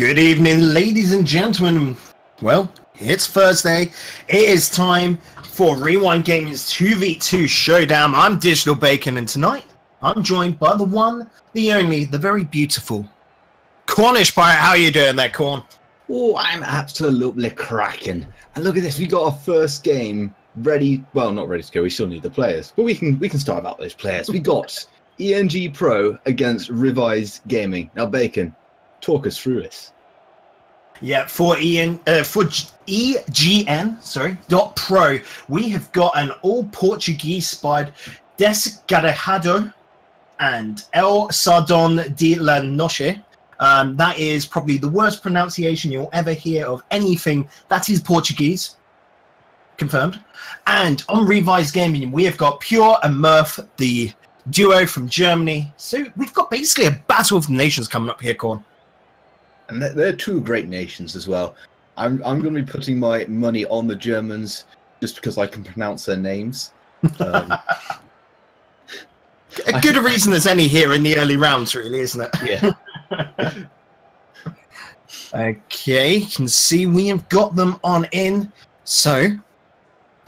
Good evening, ladies and gentlemen. Well, it's Thursday. It is time for Rewind Gaming's 2v2 Showdown. I'm Digital Bacon, and tonight I'm joined by the one, the only, the very beautiful Cornish Pirate. How are you doing there, Corn? Oh, I'm absolutely cracking. And look at this, we got our first game ready. Well, not ready to go. We still need the players, but we can start about those players. We got ENG Pro against Revise Gaming. Now, Bacon, talk us through this. Yeah, for EGN, we have got an all Portuguese squad, Desgarrado and El Sardon de la Noche. That is probably the worst pronunciation you'll ever hear of anything that is Portuguese. Confirmed. And on Revise Gaming, we have got Pure and Murph, the duo from Germany. So we've got basically a battle of the nations coming up here, Corn. And they're two great nations as well. I'm going to be putting my money on the Germans just because I can pronounce their names. A good reason as any here in the early rounds, really, isn't it? Yeah. Okay, you can see we have got them on in. So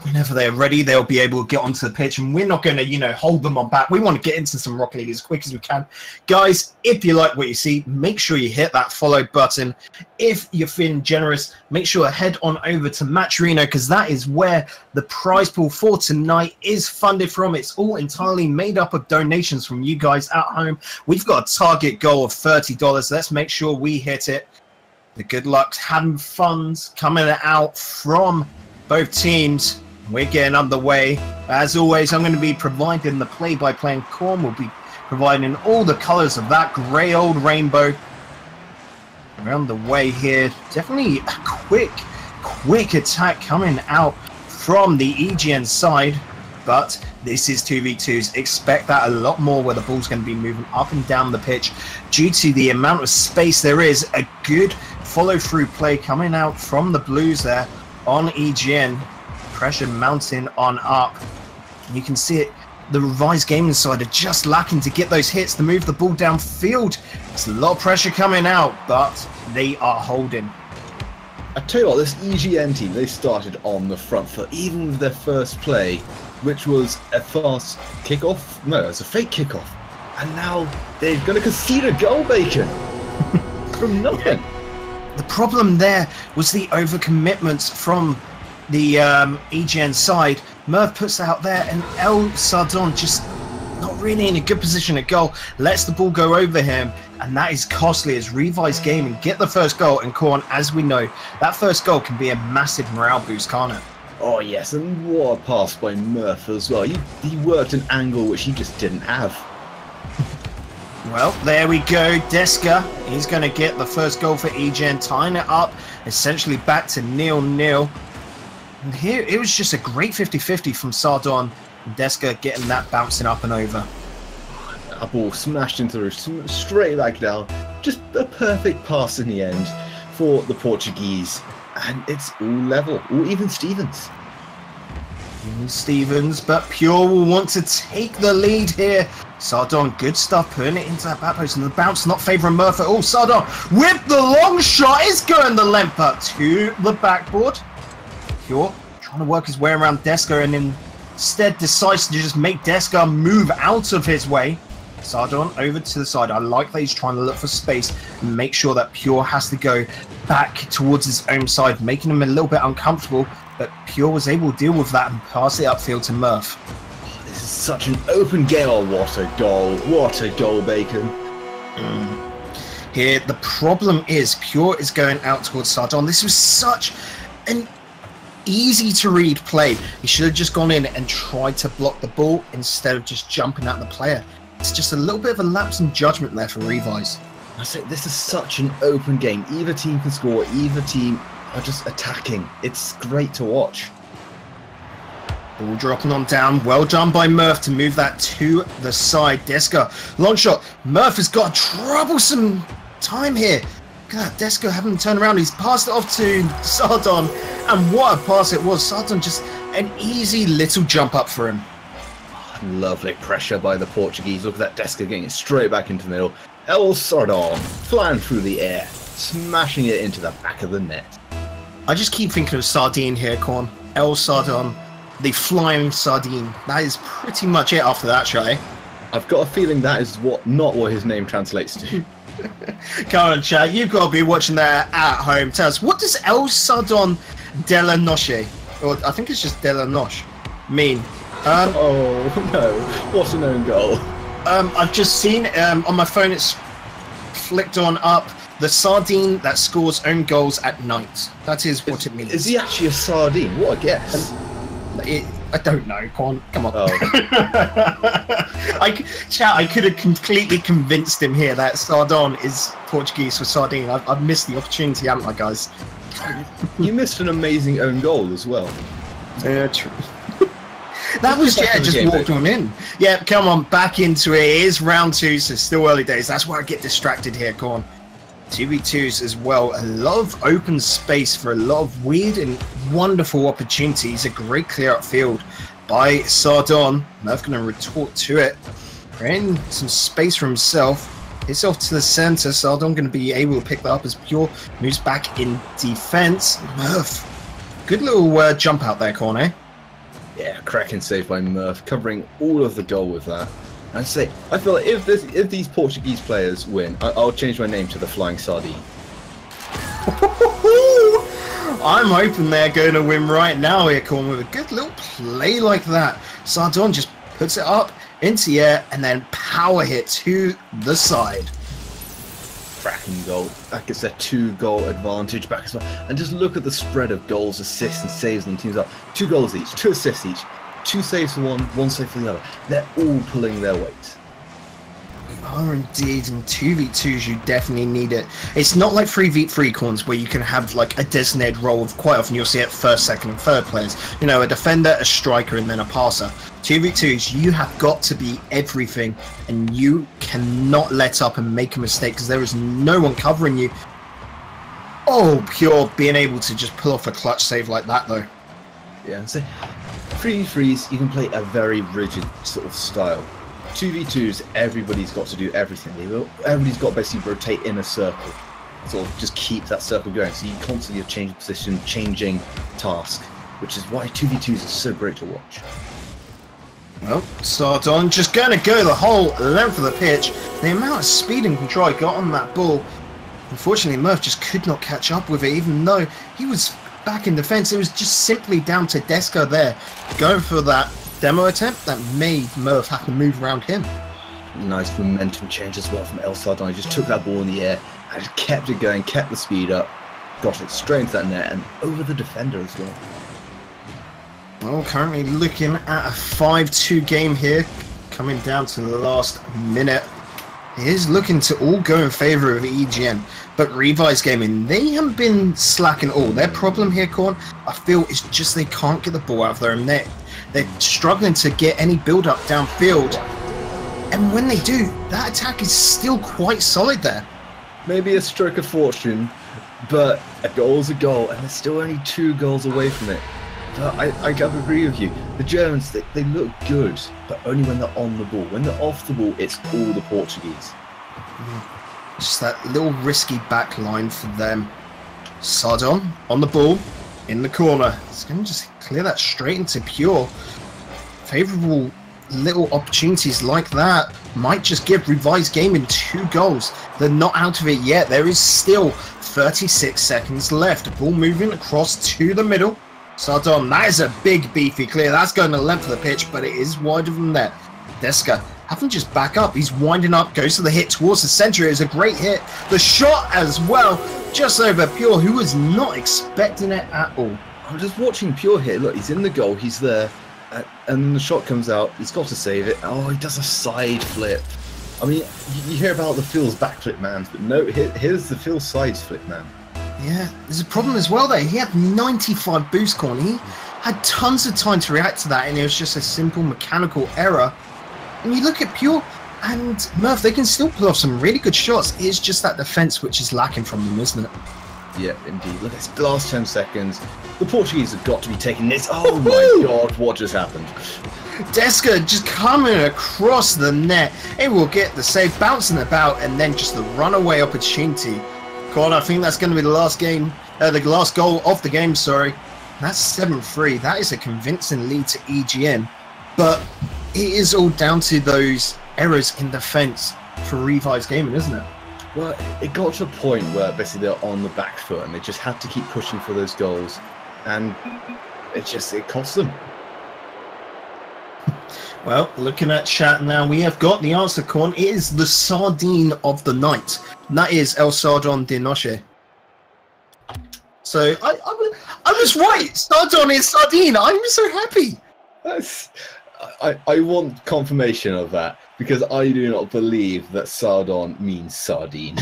whenever they're ready, they'll be able to get onto the pitch, and we're not going to, hold them on back. We want to get into some Rocket League as quick as we can. Guys, if you like what you see, make sure you hit that follow button. If you're feeling generous, make sure to head on over to Matcherino, because that is where the prize pool for tonight is funded from. It's all entirely made up of donations from you guys at home. We've got a target goal of $30. Let's make sure we hit it. The good luck having funds coming out from both teams. We're getting underway. As always, I'm going to be providing the play-by-play, and Corn will be providing all the colours of that grey old rainbow. We're on the way here. Definitely a quick attack coming out from the EGN side, but this is 2v2s. Expect that a lot more, where the ball's going to be moving up and down the pitch due to the amount of space there is. A good follow-through play coming out from the Blues there on EGN. Pressure mounting on up. You can see it. The Revised Gaming side are just lacking to get those hits to move the ball downfield. There's a lot of pressure coming out, but they are holding. I tell you what, this EGN team, they started on the front foot, even with their first play, which was a fast kickoff. No, it's a fake kickoff. And now they're going to concede a goal, Bacon, from nothing. Yeah. The problem there was the overcommitments from the EGN side. Murph puts out there, and El Sardon just not really in a good position at goal. Lets the ball go over him, and that is costly as Revise Gaming get the first goal. And Corn, as we know, that first goal can be a massive morale boost, can't it? Oh yes, and what a pass by Murph as well. He worked an angle which he just didn't have. Well, there we go. Deska, he's going to get the first goal for EGN, tying it up essentially back to 0-0. And here, it was just a great 50-50 from Sardon and Deska getting that bouncing up and over. A ball smashed into straight back down. Just a perfect pass in the end for the Portuguese. And it's all level, or even Stevens. Stevens, but Pure will want to take the lead here. Sardon, good stuff, putting it into that back post, and the bounce not favouring Murph at all. Sardon with the long shot is going the length up to the backboard. Pure trying to work his way around Deska, and instead decides to just make Deska move out of his way. Sardon over to the side. I like that he's trying to look for space and make sure that Pure has to go back towards his own side, making him a little bit uncomfortable, but Pure was able to deal with that and pass it upfield to Murph. Oh, this is such an open game. Oh, what a goal. What a goal, Bacon. Here, the problem is Pure is going out towards Sardon. This was such an easy to read play. He should have just gone in and tried to block the ball instead of just jumping at the player. It's just a little bit of a lapse in judgment there for Revise. I say this is such an open game. Either team can score, either team are just attacking. It's great to watch. Ball dropping on down. Well done by Murph to move that to the side. Deska, long shot. Murph has got a troublesome time here. God, Deska having to turn around. He's passed it off to Sardon, and what a pass it was. Sardon just an easy little jump up for him. Lovely pressure by the Portuguese. Look at that Deska getting it straight back into the middle. El Sardon flying through the air. smashing it into the back of the net. I just keep thinking of Sardine here, Corn. El Sardon, the flying sardine. That is pretty much it after that try. I've got a feeling that is not what his name translates to. Come on, chat. You've got to be watching that at home. Tell us, what does El Sardon de la Noche, or I think it's just de la Noche, mean? Oh no! What an own goal! I've just seen on my phone. It's flicked on up. The sardine that scores own goals at night. That is what it means. Is he actually a sardine? What a guess! I don't know, Con. Come on. Oh. I could have completely convinced him here that Sardon is Portuguese for sardine. I've missed the opportunity, haven't I, guys? You missed an amazing own goal as well. Yeah, true. That was just walked on in. Yeah, come on, back into it. It is round 2, so still early days. That's where I get distracted here, Con. 2v2s as well. A lot of open space for a lot of weird and wonderful opportunities. A great clear up field by Sardon. Nerf going to retort to it. Creating some space for himself. It's off to the center. Sardon going to be able to pick that up as Pure moves back in defense. Nerf. Good little jump out there, Corne. Yeah, cracking save by Murph, covering all of the goal with that. I feel like if these Portuguese players win, I'll change my name to the Flying Sardine. I'm hoping they're going to win right now here, Corn, with a good little play like that. Sardon just puts it up into the air and then power hit to the side. Cracking goal. That gets their 2-goal advantage back as well. And just look at the spread of goals, assists, and saves on the teams up. 2 goals each, 2 assists each. 2 saves for one save for the other. They're all pulling their weight. Oh, indeed. In 2v2s, you definitely need it. It's not like 3v3 corns where you can have like a designated role of quite often you'll see it first, second, and third players. You know, a defender, a striker, and then a passer. 2v2s, you have got to be everything, and you cannot let up and make a mistake because there is no one covering you. Oh, Pure being able to just pull off a clutch save like that, though. Yeah, so 3v3s, you can play a very rigid sort of style. 2v2s, everybody's got to do everything. Everybody's got to basically rotate in a circle. Sort of just keep that circle going. So you constantly have changing position, changing task, which is why 2v2s is so great to watch. Well, Sardon just going to go the whole length of the pitch. The amount of speed and control he got on that ball. Unfortunately, Murph just could not catch up with it, even though he was back in defence. It was just simply down to Desca there, going for that demo attempt that made Murph have to move around him. Nice momentum change as well from El Sardon. He just took that ball in the air and just kept it going, kept the speed up, got it straight into that net and over the defender as well. Well, currently looking at a 5-2 game here, coming down to the last minute. It is looking to all go in favour of EGN, but Revice Gaming, they haven't been slacking at all. Their problem here, Corn, I feel, is just they can't get the ball out of their own net. They're struggling to get any build-up downfield, and when they do, that attack is still quite solid there. Maybe a stroke of fortune, but a goal's a goal, and they're still only 2 goals away from it. But I agree with you. The Germans, they look good, but only when they're on the ball. When they're off the ball, it's all the Portuguese. Just that little risky back line for them. Sardon on the ball, in the corner. It's going to just clear that straight into Pure. Favourable little opportunities like that might just give Revised Gaming 2 goals. They're not out of it yet. There is still 36 seconds left. Ball moving across to the middle. Sardon, that is a big beefy clear. That's going to the length of the pitch, but it is wider than that. Desca having just back up. He's winding up, goes to the hit towards the centre. It is a great hit. The shot as well, just over Pure, who was not expecting it at all. I'm just watching Pure here. Look, he's in the goal. He's there. And then the shot comes out. He's got to save it. Oh, he does a side flip. I mean, you hear about the Phil's backflip man, but no, here's the Phil side flip man. Yeah, there's a problem as well there. He had 95 boost corn. He had tons of time to react to that, and it was just a simple mechanical error. And you look at Pure and Murph, they can still pull off some really good shots. It's just that defense which is lacking from them, isn't it? Yeah, indeed. Look, it's the last 10 seconds. The Portuguese have got to be taking this. Oh my God, what just happened? Desca just coming across the net. It will get the save, bouncing about, and then just the runaway opportunity God, I think that's going to be the last game, the last goal of the game, sorry. That's 7-3. That is a convincing lead to EGN. But it is all down to those errors in defence for Revi's Gaming, isn't it? Well, it got to a point where basically they're on the back foot and they just had to keep pushing for those goals. And it cost them. Well, looking at chat now, we have got the answer, Corn. It is the sardine of the night. And that is El Sardon de Noche. So I was right. Sardon is sardine. I'm so happy. I want confirmation of that because I do not believe that sardon means sardine.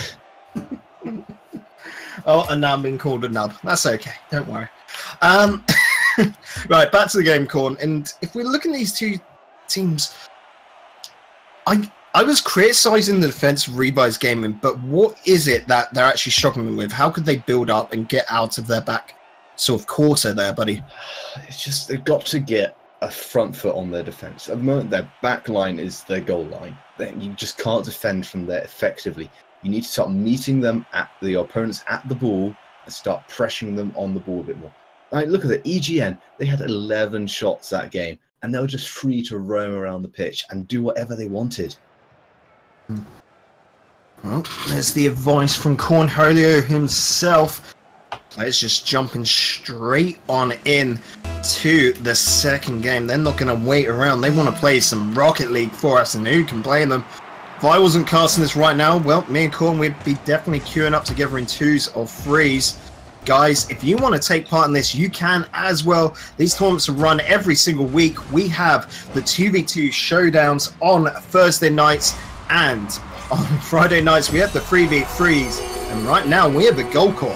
Oh, and now I'm being called a nub. That's okay. Don't worry. Right, back to the game, Corn. And if we're looking at these two teams, I was criticising the defence of Revi's Gaming, but what is it that they're actually struggling with? How could they build up and get out of their back sort of quarter there, buddy? It's just they've got to get a front foot on their defence. At the moment, their back line is their goal line. You just can't defend from there effectively. You need to start meeting them at the opponents at the ball and start pressuring them on the ball a bit more. Like, look at it, EGN, they had 11 shots that game, and they were just free to roam around the pitch and do whatever they wanted. Well, there's the advice from Cornholio himself. Players just jumping straight on in to the second game. They're not going to wait around. They want to play some Rocket League for us, and who can play them? If I wasn't casting this right now, well, me and Corn would be definitely queuing up together in 2s or 3s. Guys, if you want to take part in this, you can as well. These tournaments are run every single week. We have the 2v2 showdowns on Thursday nights, and on Friday nights we have the 3v3s. And right now we have the goal call.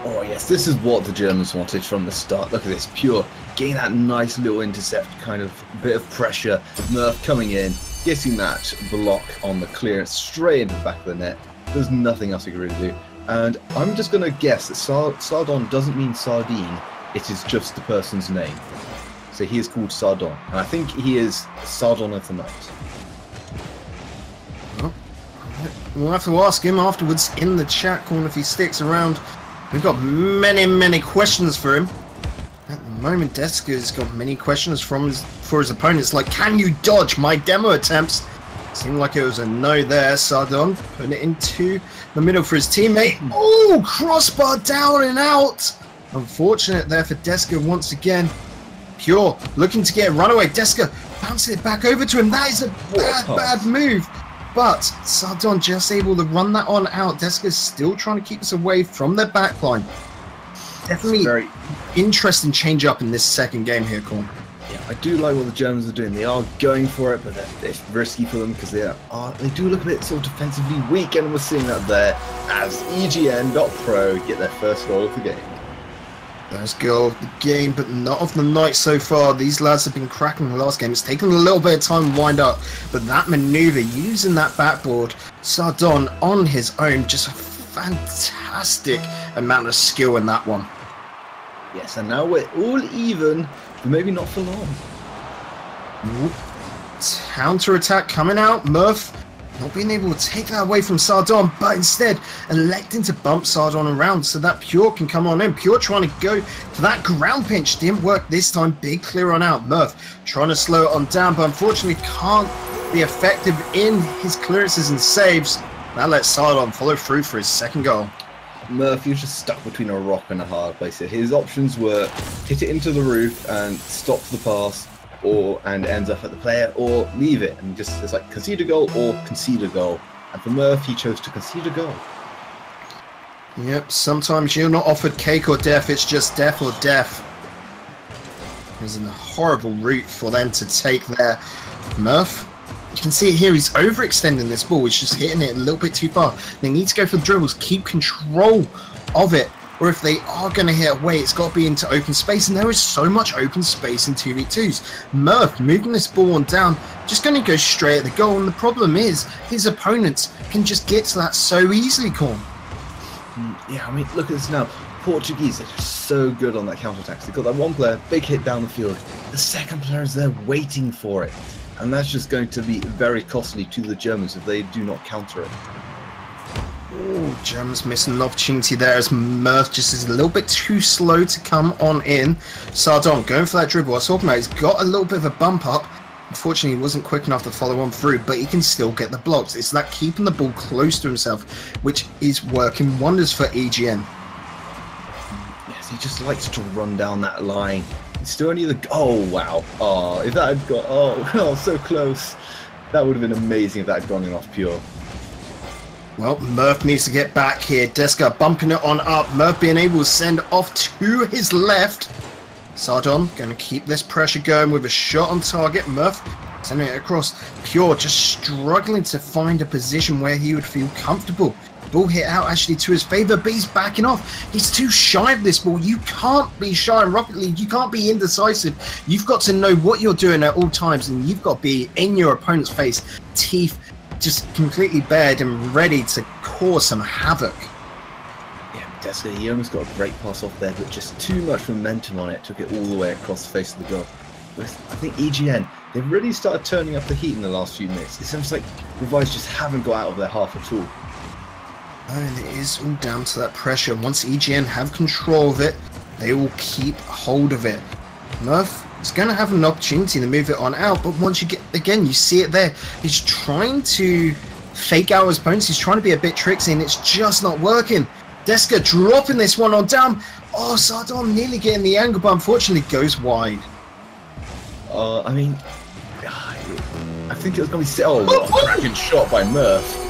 Oh yes, this is what the Germans wanted from the start. Look at this, pure, getting that nice little intercept, kind of bit of pressure. Murph coming in, getting that block on the clearance straight into the back of the net. There's nothing else he can really do. And I'm just going to guess that Sardon doesn't mean sardine, it is just the person's name. So he is called Sardon, and I think he is Sardon of the night. Well, we'll have to ask him afterwards in the chat corner if he sticks around. We've got many questions for him. At the moment, Deska's got many questions for his opponents, like, can you dodge my demo attempts? Seemed like it was a no there. Sardon putting it into the middle for his teammate. Oh, crossbar down and out. Unfortunate there for Deska once again. Pure looking to get a runaway. Deska bouncing it back over to him. That is a bad move. But Sardon just able to run that on out. Deska's still trying to keep us away from their back line. Definitely very interesting change up in this second game here, Corn. Yeah, I do like what the Germans are doing. They are going for it, but it's risky for them because they do look a bit sort of defensively weak, and we're seeing that there as EGN.Pro get their first goal of the game. First goal of the game, but not of the night so far. These lads have been cracking the last game. It's taken a little bit of time to wind up, but that manoeuvre, using that backboard, Sardon on his own, just a fantastic amount of skill in that one. Yes, and now we're all even, but maybe not for long. Counter-attack coming out. Murph not being able to take that away from Sardon, but instead electing to bump Sardon around so that Pure can come on in. Pure trying to go for that ground pinch. Didn't work this time. Big clear on out. Murph trying to slow it on down, but unfortunately can't be effective in his clearances and saves. That lets Sardon follow through for his second goal. Murph, he was just stuck between a rock and a hard place. His options were hit it into the roof and stop the pass, and ends up at the player, or leave it and just it's like concede a goal or concede a goal. And for Murph, he chose to concede a goal. Yep, sometimes you're not offered cake or death, it's just death or death. There's a horrible route for them to take there. Murph, you can see it here, he's overextending this ball, he's just hitting it a little bit too far. They need to go for the dribbles, keep control of it, or if they are going to hit away, it's got to be into open space, and there is so much open space in 2v2s. Murph moving this ball on down, just going to go straight at the goal, and the problem is his opponents can just get to that so easily, Corn. Yeah, I mean, look at this now. Portuguese are just so good on that counter-attack. They've got that one player, big hit down the field. The second player is there waiting for it. And that's just going to be very costly to the Germans if they do not counter it. Oh, German's missing an opportunity there as Murph just is a little bit too slow to come on in. Sardon going for that dribble. I was talking about, he's got a little bit of a bump up. Unfortunately, he wasn't quick enough to follow on through, but he can still get the blocks. It's that keeping the ball close to himself, which is working wonders for EGN. Yes, he just likes to run down that line. It's still only the... Oh, wow. Oh, if that had got... Oh, so close. That would have been amazing if that had gone in off pure. Well, Murph needs to get back here. Deska bumping it on up. Murph being able to send off to his left. Sardon going to keep this pressure going with a shot on target. Murph sending it across. Pure just struggling to find a position where he would feel comfortable. Ball hit out actually to his favour, but he's backing off. He's too shy of this ball. You can't be shy in Rocket League. You can't be indecisive. You've got to know what you're doing at all times, and you've got to be in your opponent's face, teeth just completely bared and ready to cause some havoc. Yeah, Deska, he almost got a great pass off there, but just too much momentum on it, took it all the way across the face of the goal. But I think EGN, they've really started turning up the heat in the last few minutes. It seems like Revice just haven't got out of their half at all. And it is all down to that pressure. Once EGN have control of it, they will keep hold of it. Murph is going to have an opportunity to move it on out, but once you get, again, you see it there. He's trying to fake out his opponents. He's trying to be a bit tricksy, and it's just not working. Deska dropping this one on down. Oh, Sardon nearly getting the angle, but unfortunately goes wide. I mean, I think it was going to be... Oh, what a cracking shot by Murph.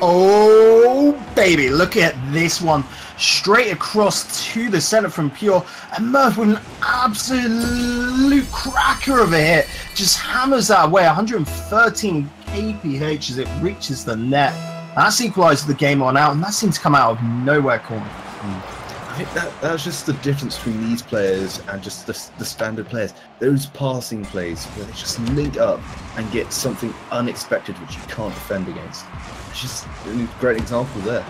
Oh, baby, look at this one. Straight across to the centre from Pure. And Murph with an absolute cracker of a hit. Just hammers that away. 113 kph as it reaches the net. That's equalised the game on out, and that seemed to come out of nowhere corner. I think that's just the difference between these players and just the standard players. Those passing plays where they just link up and get something unexpected which you can't defend against. It's just a great example there.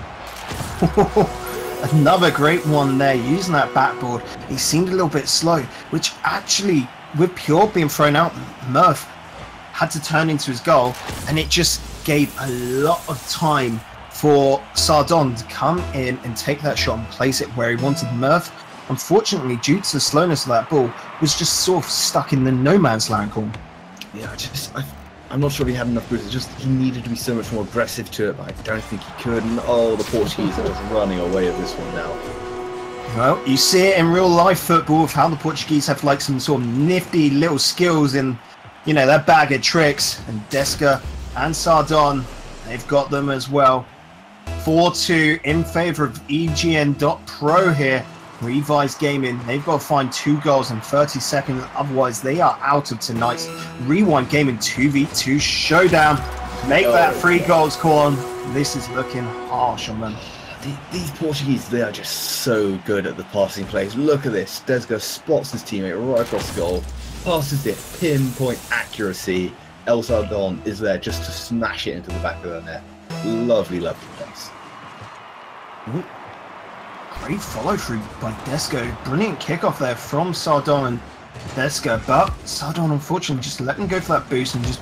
Another great one there, using that backboard. He seemed a little bit slow, which actually, with Pure being thrown out, Murph had to turn into his goal, and it just gave a lot of time for Sardon to come in and take that shot and place it where he wanted. Murph, unfortunately, due to the slowness of that ball, was just sort of stuck in the no man's land corner. Yeah, I'm not sure if he had enough boost. It's just he needed to be so much more aggressive to it, but I don't think he could. And oh, the Portuguese are just running away with this one now. Well, you see it in real life football of how the Portuguese have like some sort of nifty little skills in, you know, their bag of tricks. And Deska and Sardon, they've got them as well. 4-2 in favour of EGN.Pro here. Revised Gaming, they've got to find 2 goals in 30 seconds, otherwise they are out of tonight's Rewind Gaming 2v2 showdown. Make that 3 goals, Corn. This is looking harsh on them. These Portuguese, they are just so good at the passing plays. Look at this. Deska spots his teammate right across the goal, passes it, pinpoint accuracy. El Sardon is there just to smash it into the back of the net. Lovely, lovely place. Ooh. Great follow through by Deska. Brilliant kickoff there from Sardon and Deska, but Sardon unfortunately just let him go for that boost and just,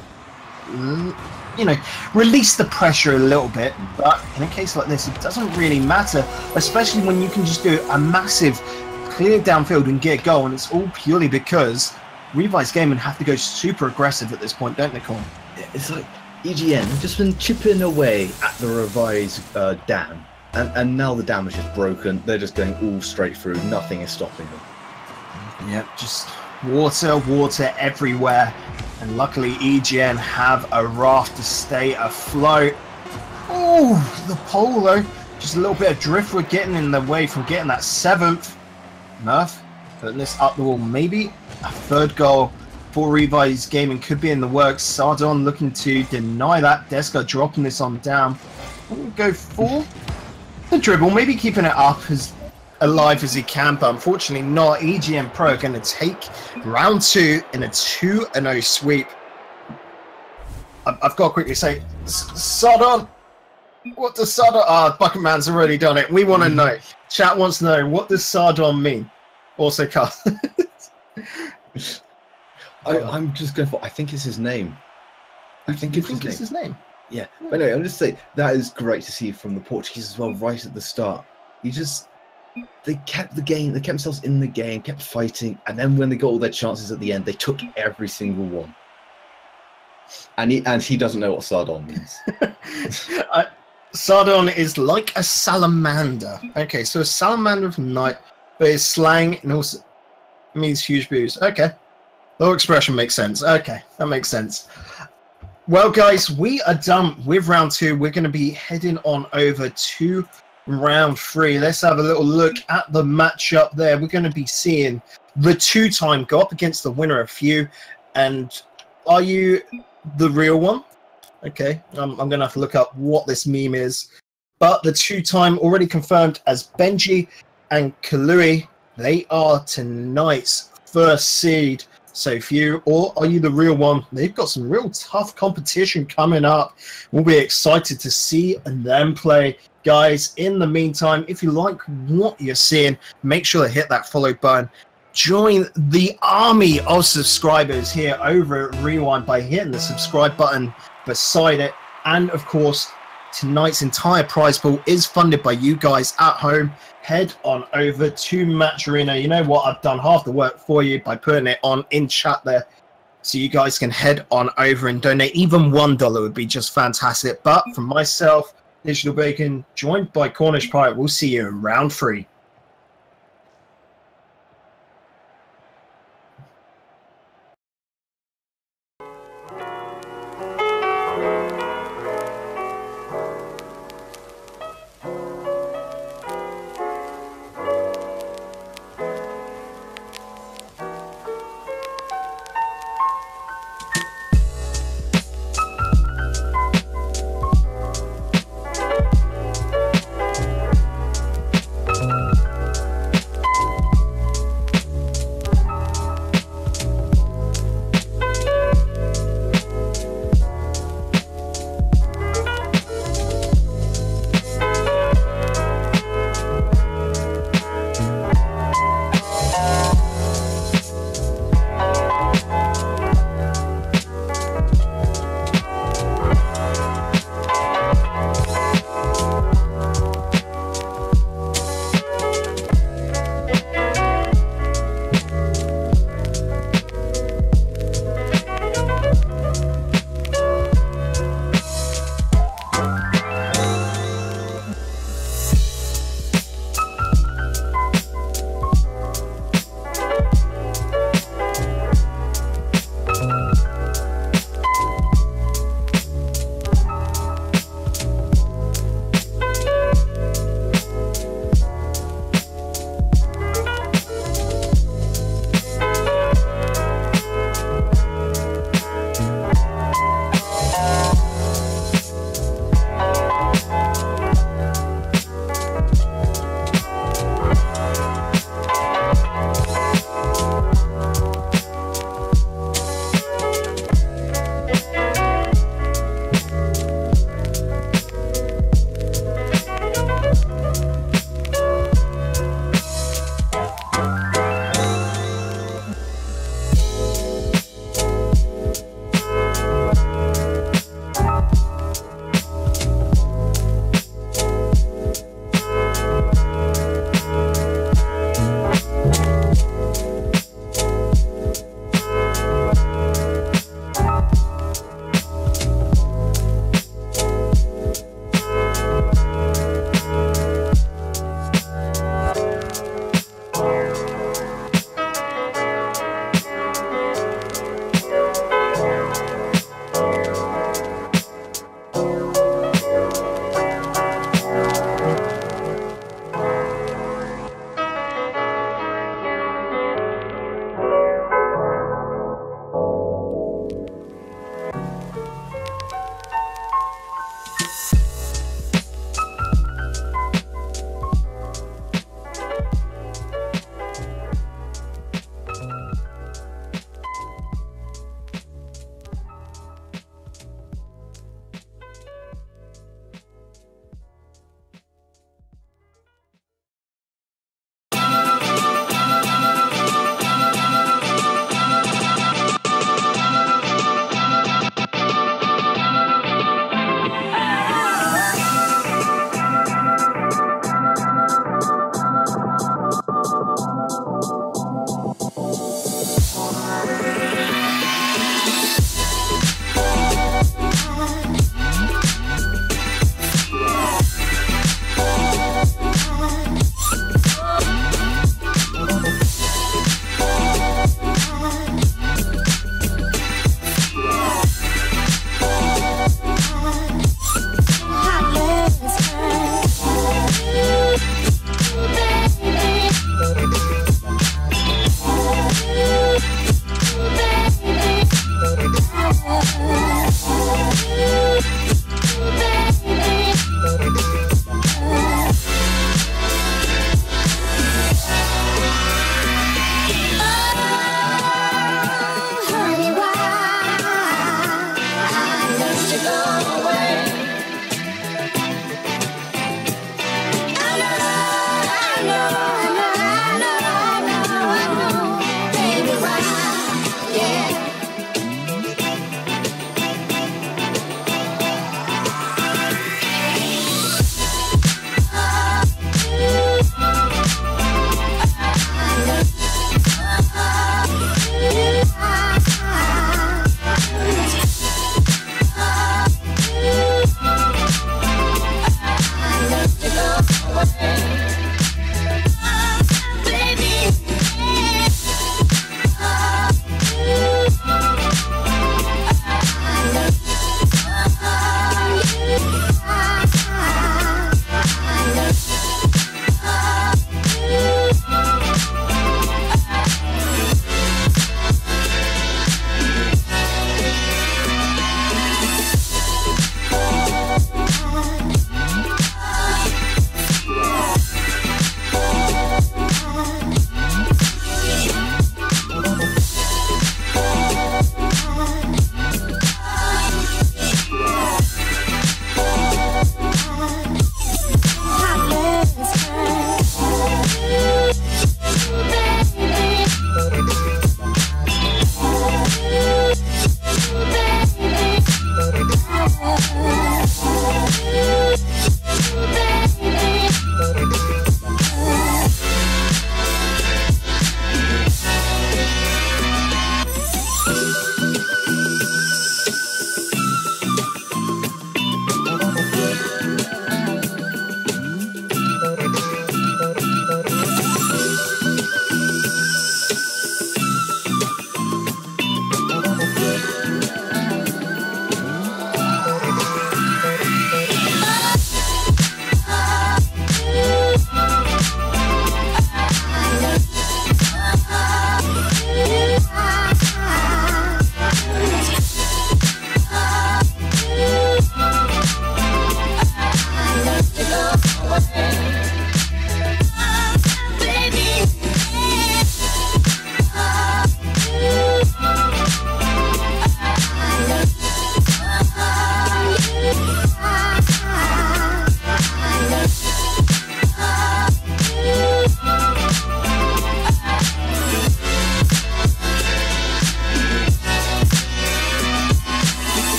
you know, release the pressure a little bit. But in a case like this, it doesn't really matter, especially when you can just do a massive clear downfield and get a goal, and it's all purely because Revised Gaming have to go super aggressive at this point, don't they, Colin? It's like EGN have just been chipping away at the Revised dam. And now the dam is just broken. They're just going all straight through. Nothing is stopping them. Yep, just water everywhere. And luckily EGN have a raft to stay afloat. Oh, the pole though. Just a little bit of driftwood getting in the way from getting that 7th. Murph putting this up the wall. Maybe a 3rd goal for Revised Gaming could be in the works. Sardon looking to deny that. Deska dropping this on down. We'll go for the dribble, maybe keeping it up as alive as he can, but unfortunately not. EGN.Pro going to take round 2 in a 2-0 sweep. I've got to quickly say, Sardon, what does Sardon... Bucket Man's already done it. We want to know. Chat wants to know, what does Sardon mean? Also, Carl. I'm just going for... I think it's his name. I think it's his name. Yeah, but anyway, I'm just saying that is great to see from the Portuguese as well, right at the start. They kept the game, they kept themselves in the game, kept fighting, and then when they got all their chances at the end, they took every single one. And he doesn't know what Sardon means. Sardon is like a salamander. Okay, so a salamander of night, but it's slang and also means huge booze. Okay, the whole expression makes sense. Okay, that makes sense. Well, guys, we are done with round 2. We're going to be heading on over to round 3. Let's have a little look at the matchup there. We're going to be seeing the 2-time go up against the winner of few. And are you the real one? Okay, I'm going to have to look up what this meme is. But the 2-time already confirmed as Benji and Kalui, they are tonight's first seed. So few, or are you the real one? They've got some real tough competition coming up. We'll be excited to see them play. Guys, in the meantime, if you like what you're seeing, make sure to hit that follow button. Join the army of subscribers here over at Rewind by hitting the subscribe button beside it. And of course, tonight's entire prize pool is funded by you guys at home. Head on over to Match Arena. You know what? I've done half the work for you by putting it on in chat there. So you guys can head on over and donate. Even $1 would be just fantastic. But from myself, Digital Bacon, joined by Cornish Pirate, we'll see you in round 3.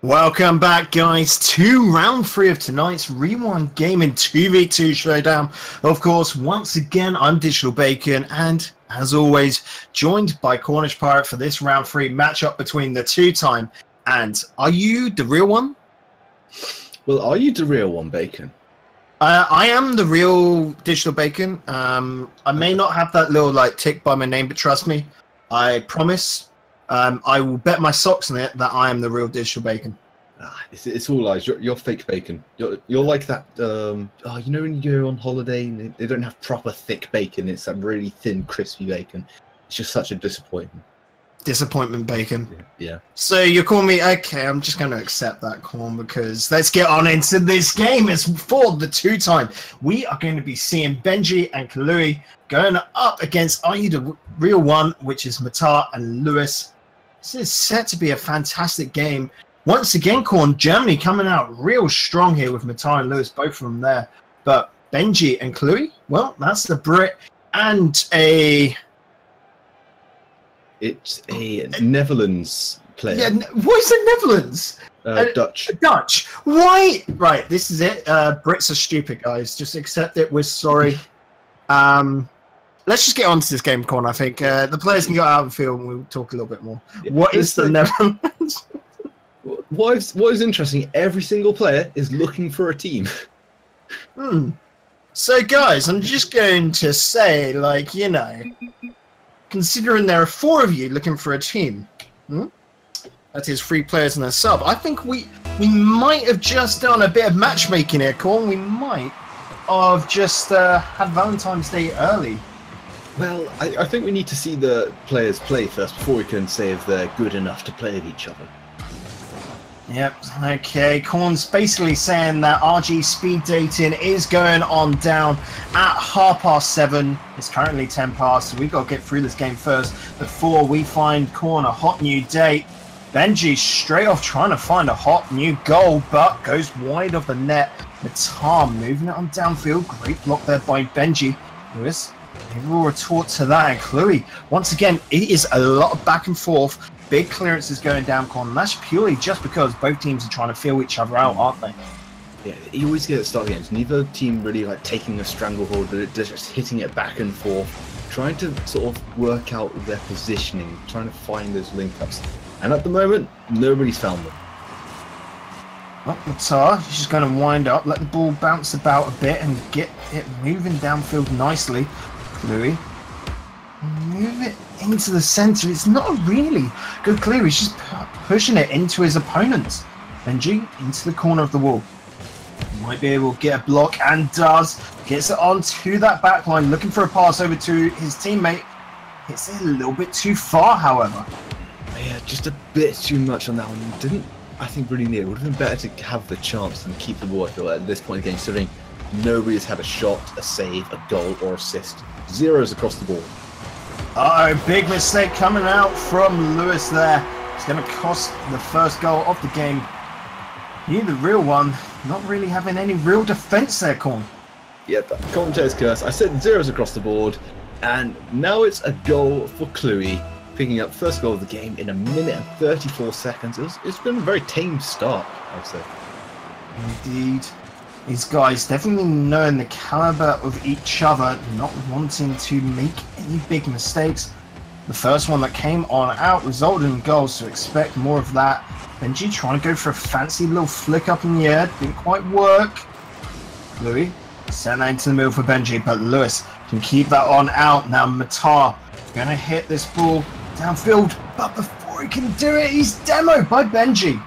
Welcome back, guys, to round 3 of tonight's Rewind Gaming 2v2 Showdown. Of course, once again, I'm Digital Bacon, and as always, joined by Cornish Pirate for this round 3 matchup between the two-time and Are You the Real One? Well, are you the real one, Bacon? I am the real Digital Bacon. I may not have that little tick by my name, but trust me, I promise. I will bet my socks on it that I am the real Digital Bacon. It's all lies. You're fake bacon. You're like that. You know when you go on holiday and they don't have proper thick bacon. It's that really thin, crispy bacon. It's just such a disappointment. Disappointment bacon. Yeah. So you're calling me? Okay, I'm just going to accept that, Corn, because let's get on into this game. It's for the two-time. We are going to be seeing Benji and Kalui going up against Are You the Real One, which is Matar and Lewis. This is set to be a fantastic game. Once again, Corn, Germany coming out real strong here with Matar and Lewis, both from there. But Benji and Chloe, well, that's the Brit and a... It's a Netherlands player. Yeah, what is the Netherlands? Dutch. Dutch. Why? Right, this is it. Brits are stupid, guys. Just accept it. We're sorry. Let's just get on to this game, Corn, I think. The players can go out and field and we'll talk a little bit more. Yeah. What is the Netherlands? What is interesting, every single player is looking for a team. So, guys, I'm just going to say, considering there are 4 of you looking for a team, that is 3 players and a sub, I think we might have just done a bit of matchmaking here, Corn. We might have just had Valentine's Day early. Well, I think we need to see the players play first before we can say if they're good enough to play with each other. Yep, okay. Corn's basically saying that RG speed dating is going on down at 7:30. It's currently 10 past, so we've got to get through this game first before we find Corn a hot new date. Benji straight off trying to find a hot new goal, but goes wide of the net. Matar moving it on downfield. Great block there by Benji. Lewis, maybe we'll retort to that. And Chloe, once again, it is a lot of back and forth. Big clearances going down, Con, and that's purely just because both teams are trying to feel each other out, aren't they? Yeah, you always get at start games. Neither team really taking a stranglehold, but they're just hitting it back and forth, trying to sort of work out their positioning, trying to find those link-ups. And at the moment, nobody's found them. Well, Matar, she's just going to wind up, let the ball bounce about a bit and get it moving downfield nicely. Louis, move it into the centre. It's not really good clear. He's just pushing it into his opponents. Benji into the corner of the wall. Might be able to get a block and does. Gets it onto that back line, looking for a pass over to his teammate. Hits it a little bit too far, however. Yeah, just a bit too much on that one. Didn't, I think, really need it. Would have been better to have the chance and keep the ball, I feel, at this point in the game, considering nobody's had a shot, a save, a goal, or assist. Zeros across the board. Uh-oh, big mistake coming out from Lewis there. It's going to cost the first goal of the game. You, the real one, not really having any real defence there, Corn. Yeah, commentator's curse. I said zeros across the board, and now it's a goal for Chloe, picking up first goal of the game in 1 minute and 34 seconds. It's been a very tame start, I'd say. Indeed. These guys definitely knowing the calibre of each other, not wanting to make any big mistakes. The first one that came on out resulted in goals, so expect more of that. Benji trying to go for a fancy little flick up in the air, didn't quite work. Louis, send that into the middle for Benji, but Lewis can keep that on out. Now Matar gonna hit this ball downfield, but before he can do it, he's demoed by Benji.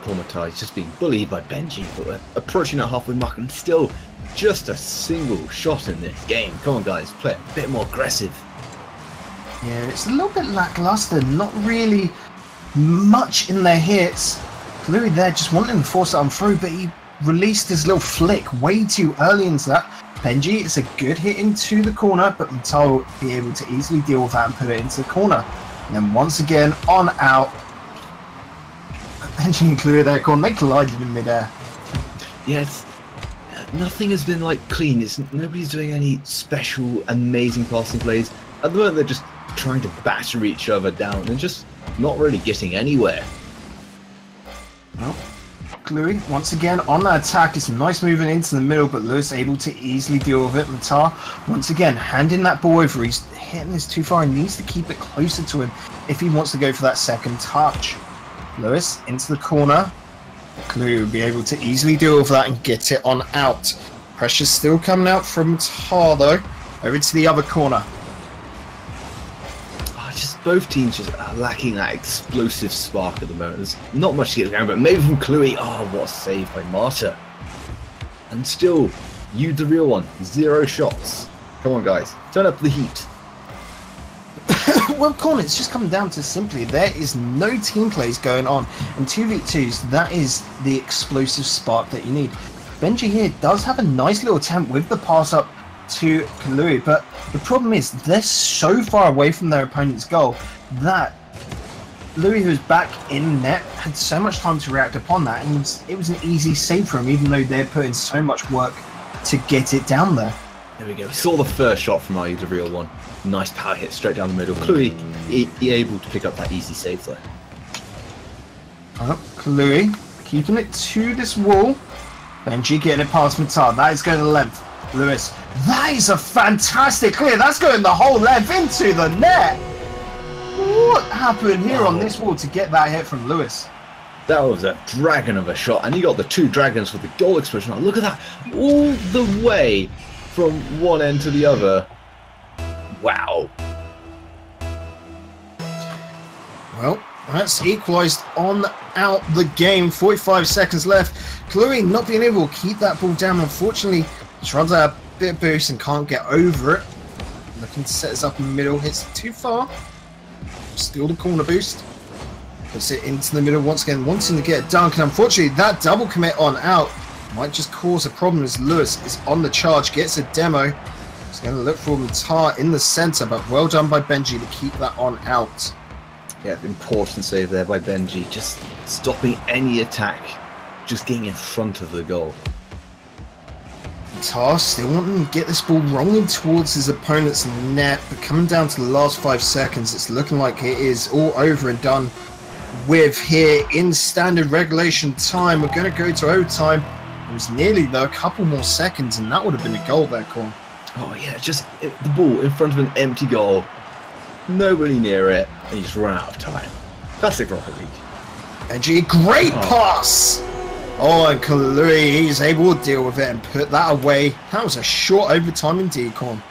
Poor Matar, he's just being bullied by Benji, but we're approaching that halfway mark and still just a single shot in this game. Come on guys, play a bit more aggressive. Yeah, it's a little bit lackluster, not really much in their hits. Louis there just wanting to force it on through, but he released his little flick way too early into that. Benji, it's a good hit into the corner, but Matar will be able to easily deal with that and put it into the corner. And then once again, on out. Benji and Louis there, they collided in midair. Yeah, nothing has been like clean. Nobody's doing any special, amazing passing plays. At the moment, they're just trying to batter each other down and just not really getting anywhere. Well, Louis, once again, on that attack, it's nice moving into the middle, but Lewis able to easily deal with it. Matar, once again, handing that ball over. He's hitting this too far and needs to keep it closer to him if he wants to go for that second touch. Lewis into the corner. Louis will be able to easily deal with that and get it on out. Pressure's still coming out from Matar, though. Over to the other corner. Both teams just are lacking that explosive spark at the moment. There's not much to get going, but maybe from Chloe. Oh, what a save by Marta. And still, you the real one. 0 shots. Come on, guys. Turn up the heat. Well, Corn, it's just coming down to simply there is no team plays going on. And 2v2s, that is the explosive spark that you need. Benji here does have a nice little attempt with the pass up to Louis, but the problem is they're so far away from their opponent's goal that Louis, who was back in net, had so much time to react upon that, and it was an easy save for him, even though they're putting so much work to get it down there. There we go. We saw the first shot from our the real one. Nice power hit straight down the middle. Louis, he able to pick up that easy save there. Louis keeping it to this wall. Benji getting it past Matar. That is going to length. Lewis, that is a fantastic clear. That's going the whole length into the net. What happened here on this wall to get that hit from Lewis? That was a dragon of a shot, and he got the 2 dragons with the goal explosion. Oh, look at that, all the way from one end to the other. Wow. Well, that's equalised on out the game. 45 seconds left. Chloe not being able to keep that ball down, unfortunately. Tries out a bit of boost and can't get over it. Looking to set us up in the middle. Hits too far. Still the corner boost. Puts it into the middle once again, wanting to get a dunk. And unfortunately, that double commit on out might just cause a problem as Lewis is on the charge. Gets a demo. He's going to look for Matar in the centre, but well done by Benji to keep that on out. Yeah, important save there by Benji. Just stopping any attack. Just getting in front of the goal. Matar still wanting to get this ball rolling towards his opponent's net, but coming down to the last 5 seconds, it's looking like it is all over and done with here in standard regulation time. We're going to go to overtime. It was nearly, though, a couple more seconds, and that would have been a goal there, Corn. Oh, yeah, just the ball in front of an empty goal. Nobody near it, and you just run out of time. Classic Rocket League. Benji, great pass! Oh, and Kalui, he's able to deal with it and put that away. That was a short overtime indeed, Corn.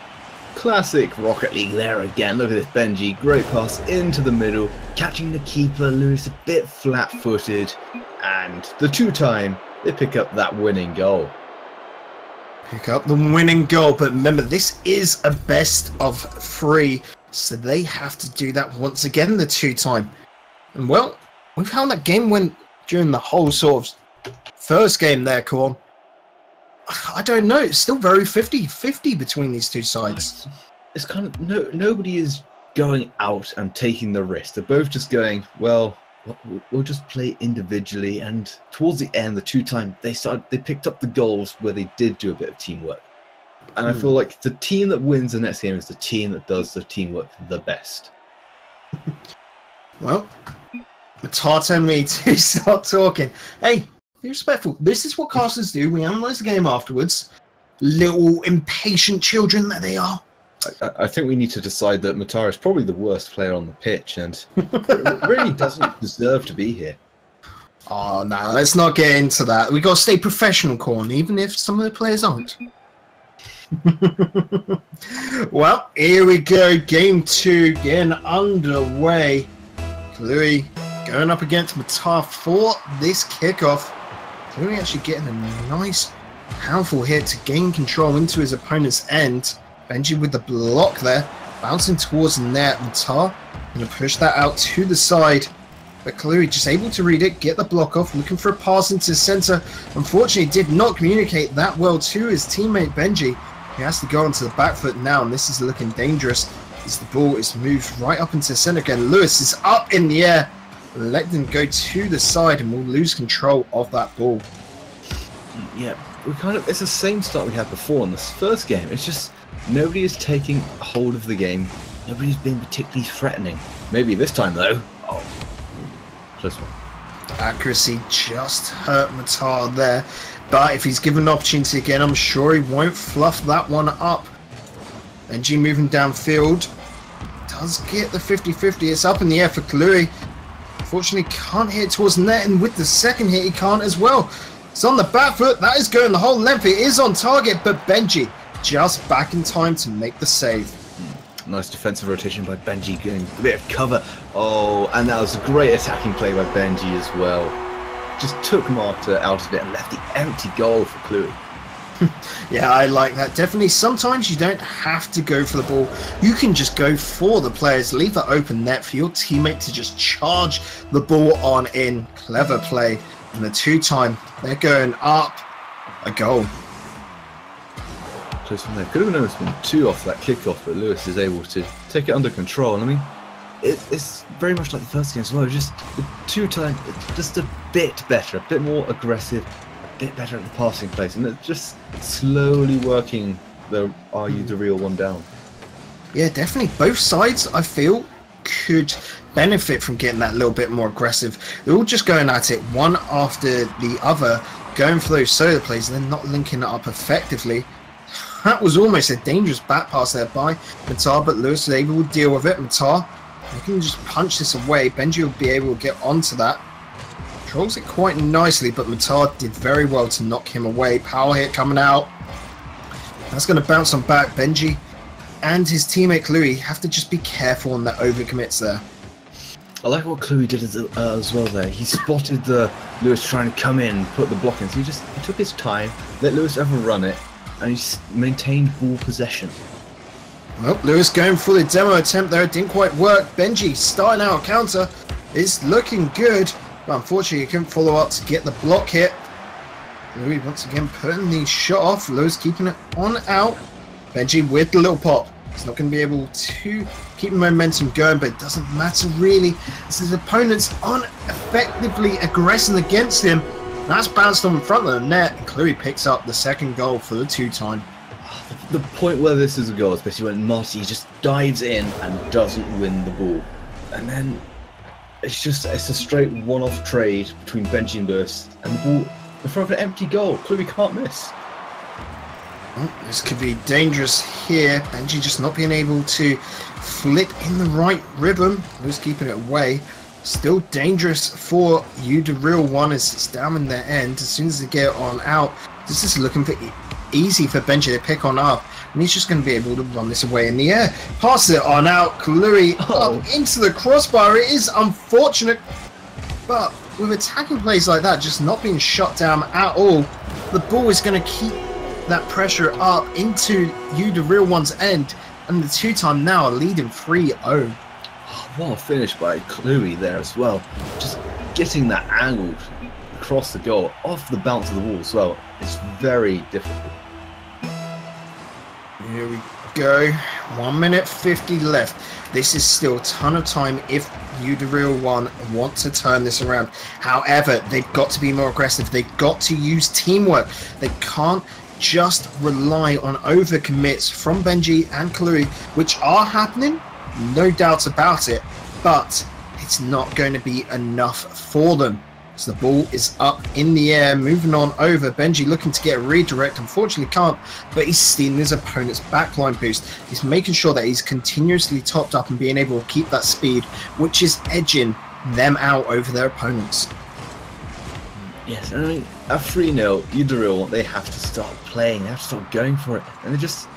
Classic Rocket League there again. Look at this Benji. Great pass into the middle. Catching the keeper. Lewis a bit flat-footed. And the 2-time, they pick up that winning goal. Pick up the winning goal. But remember, this is a best of 3. So they have to do that once again, the 2-time. And well, we've how that game went during the whole sort of first game there, Corn. I don't know. It's still very 50-50 between these two sides. It's kind of nobody is going out and taking the risk. They're both just going, well, we'll just play individually. And towards the end, the 2-time, they picked up the goals where they did do a bit of teamwork. And I feel like the team that wins the next game is the team that does the teamwork the best. Well, Matar telling me to start talking. Hey, be respectful. This is what casters do. We analyse the game afterwards. Little impatient children that they are. I think we need to decide that Matar is probably the worst player on the pitch and really doesn't deserve to be here. Oh, no, let's not get into that. We got to stay professional, Corn, even if some of the players aren't. Well, here we go. Game 2 getting underway. Louis going up against Matar for this kickoff. Louis actually getting a nice powerful hit to gain control into his opponent's end. Benji with the block there, bouncing towards the net. Matar going to push that out to the side. But Kaluri just able to read it, get the block off, looking for a pass into the center. Unfortunately, did not communicate that well to his teammate Benji. He has to go onto the back foot now, and this is looking dangerous as the ball is moved right up into the center again. Lewis is up in the air, let them go to the side, and we'll lose control of that ball. Yeah, it's the same start we had before in this first game. It's just nobody is taking hold of the game. Nobody's been particularly threatening. Maybe this time though. Oh. Close one. Accuracy just hurt Matar there, but if he's given an opportunity again, I'm sure he won't fluff that one up. Benji moving downfield, does get the 50-50. It's up in the air for Kaluri. Unfortunately, can't hit towards the net, and with the second hit, he can't as well. It's on the back foot. That is going the whole length. It is on target, but Benji just back in time to make the save. Nice defensive rotation by Benji, getting a bit of cover. Oh, and that was a great attacking play by Benji as well. Just took Marta out of it and left the empty goal for Chloe. Yeah, I like that. Definitely, sometimes you don't have to go for the ball. You can just go for the players. Leave the open net for your teammate to just charge the ball on in. Clever play. And the 2-time, they're going up. A goal. Close from there. Could have almost been 2 off that kickoff, but Lewis is able to take it under control. And I mean, it's very much like the first game as well. Just the 2-time, just a bit better, a bit more aggressive, a bit better at the passing place, and it's just slowly working the "Are you the real one" down. Yeah, definitely. Both sides, I feel, could benefit from getting that little bit more aggressive. They're all just going at it one after the other, going for those solo plays, and then not linking it up effectively. That was almost a dangerous back pass there by Matar, but Lewis was able to deal with it. Matar, they can just punch this away. Benji will be able to get onto that. Controls it quite nicely, but Matar did very well to knock him away. Power hit coming out. That's going to bounce on back. Benji and his teammate Chloe have to just be careful on that overcommits there. I like what Chloe did as well there. He spotted the Lewis trying to come in, put the block in, so he took his time, let Lewis overrun it, and he maintained ball possession. Well, Lewis going for the demo attempt there. It didn't quite work. Benji starting out counter is looking good, but unfortunately he couldn't follow up to get the block hit. Louis once again putting the shot off. Lewis keeping it on out. Benji with the little pop. He's not going to be able to keep the momentum going, but it doesn't matter really, as his opponents aren't effectively aggressing against him. That's bounced on in front of the net, and Chloe picks up the second goal for the 2-time. The point where this is a goal, especially when Marty just dives in and doesn't win the ball. And then it's a straight one-off trade between Benji and Lewis, and the ball in front of an empty goal. Chloe can't miss. Well, this could be dangerous here. Benji just not being able to flip in the right rhythm. Lewis keeping it away. Still dangerous for you, the real one, as it's down in their end. As soon as they get on out, this is looking for easy for Benji to pick on up, and he's just going to be able to run this away in the air. Pass it on out, Kaluri up into the crossbar. It is unfortunate, but with attacking plays like that just not being shut down at all, the ball is going to keep that pressure up into you, the real one's end, and the 2-time now are leading 3-0. What a finish by Chloe there as well. Just getting that angle across the goal, off the bounce of the wall as well. It's very difficult. Here we go. 1 minute 50 left. This is still a ton of time if you, the real one, want to turn this around. However, they've got to be more aggressive. They've got to use teamwork. They can't just rely on overcommits from Benji and Chloe, which are happening, no doubt about it, but it's not going to be enough for them. So the ball is up in the air, moving on over. Benji looking to get a redirect, unfortunately can't, but he's stealing his opponent's backline boost. He's making sure that he's continuously topped up and being able to keep that speed, which is edging them out over their opponents. Yes, I mean, at 3-0, Uduril, they have to start playing, they have to start going for it. And it's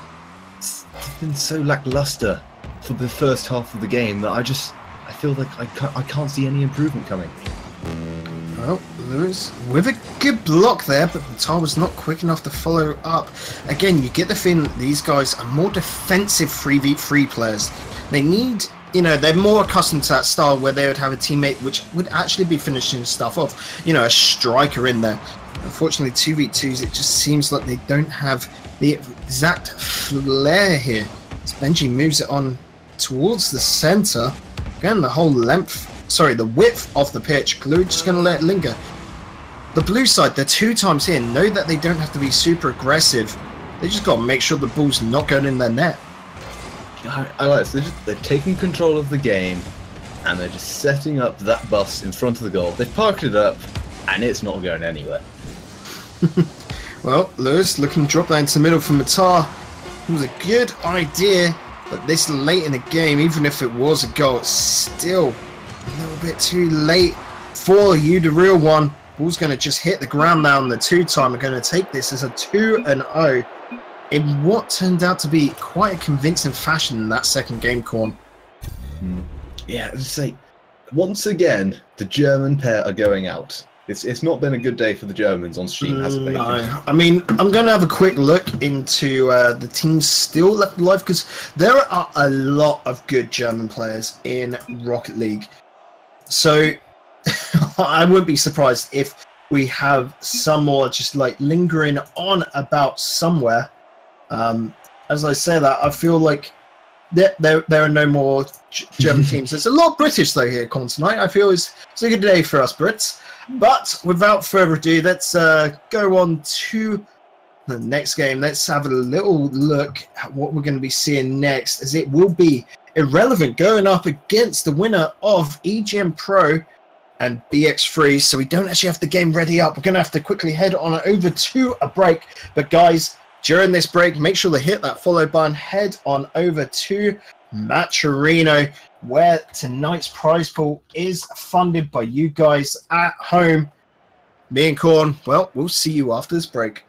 been so lackluster for the first half of the game that I feel like I can't see any improvement coming. Well, Lewis with a good block there, but the Tar was not quick enough to follow up. Again, you get the feeling that these guys are more defensive 3v3 players. They need, you know, they're more accustomed to that style where they would have a teammate which would actually be finishing stuff off. You know, a striker in there. Unfortunately, 2v2s, it just seems like they don't have the exact flair here. As Benji moves it on towards the center. Again, the whole the width of the pitch. Glue just going to let it linger. The blue side, they're 2 times here. Know that they don't have to be super aggressive. They just got to make sure the ball's not going in their net. I like this. They're taking control of the game, and they're just setting up that bus in front of the goal. They've parked it up, and it's not going anywhere. Well, Lewis looking to drop that into the middle from Matar. It was a good idea, but this late in the game, even if it was a goal, it's still a little bit too late for you, the real one. Ball's going to just hit the ground now, and the 2-time are going to take this as a 2-0 in what turned out to be quite a convincing fashion in that second game, Corn. Yeah, it's like, once again, the German pair are going out. It's not been a good day for the Germans on Steam, has it been? No, I mean, I'm going to have a quick look into the teams still left alive, because there are a lot of good German players in Rocket League. So I wouldn't be surprised if we have some more just like lingering on about somewhere. As I say that, I feel like there are no more German teams. There's a lot of British though here, Con, tonight. I feel it's a good day for us Brits. But without further ado, let's go on to the next game. Let's have a little look at what we're going to be seeing next, as it will be Irrelevant going up against the winner of EGM Pro and BX3. So we don't actually have the game ready up. We're going to have to quickly head on over to a break. But guys, during this break, make sure to hit that follow button. Head on over to Matcherino, where tonight's prize pool is funded by you guys at home. Me and Corn, well, we'll see you after this break.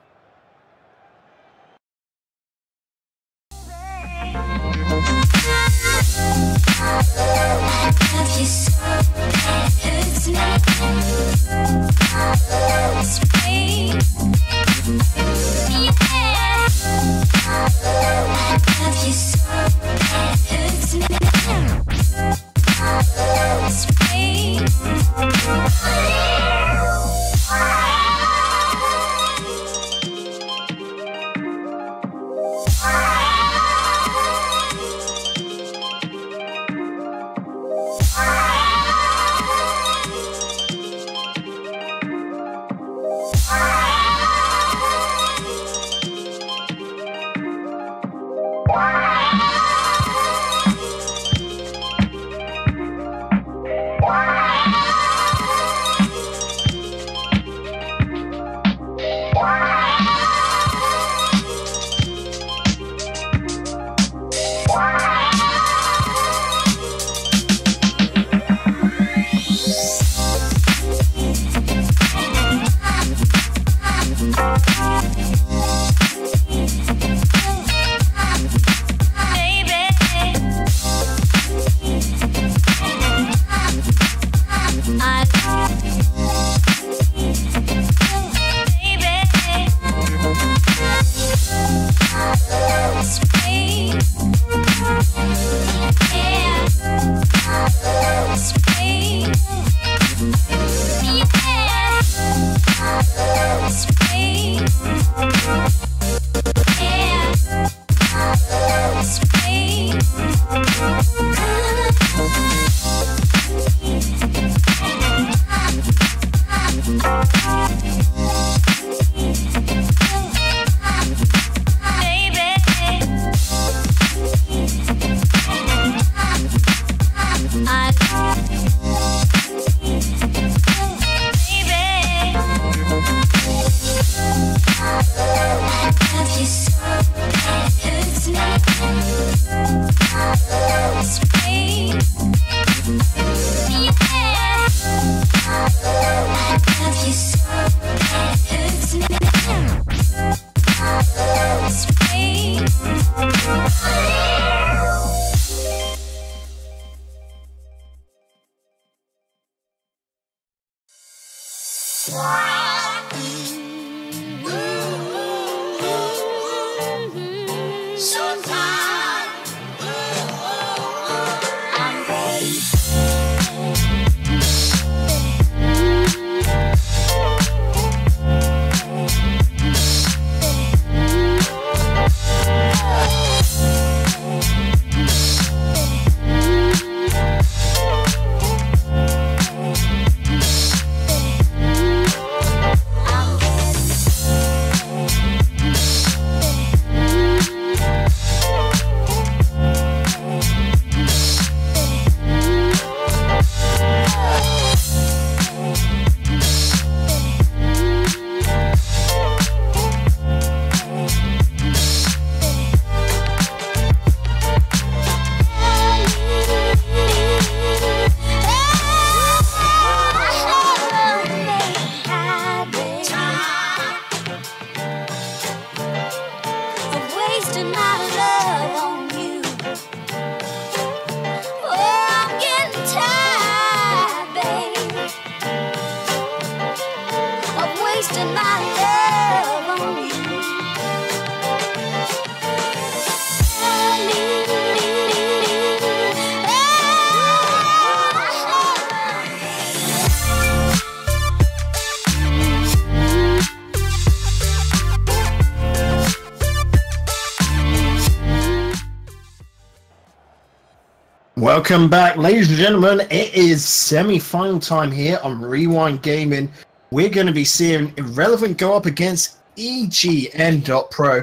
Welcome back, ladies and gentlemen. It is semi-final time here on Rewind Gaming. We're going to be seeing Irrelevant go up against EGN.pro.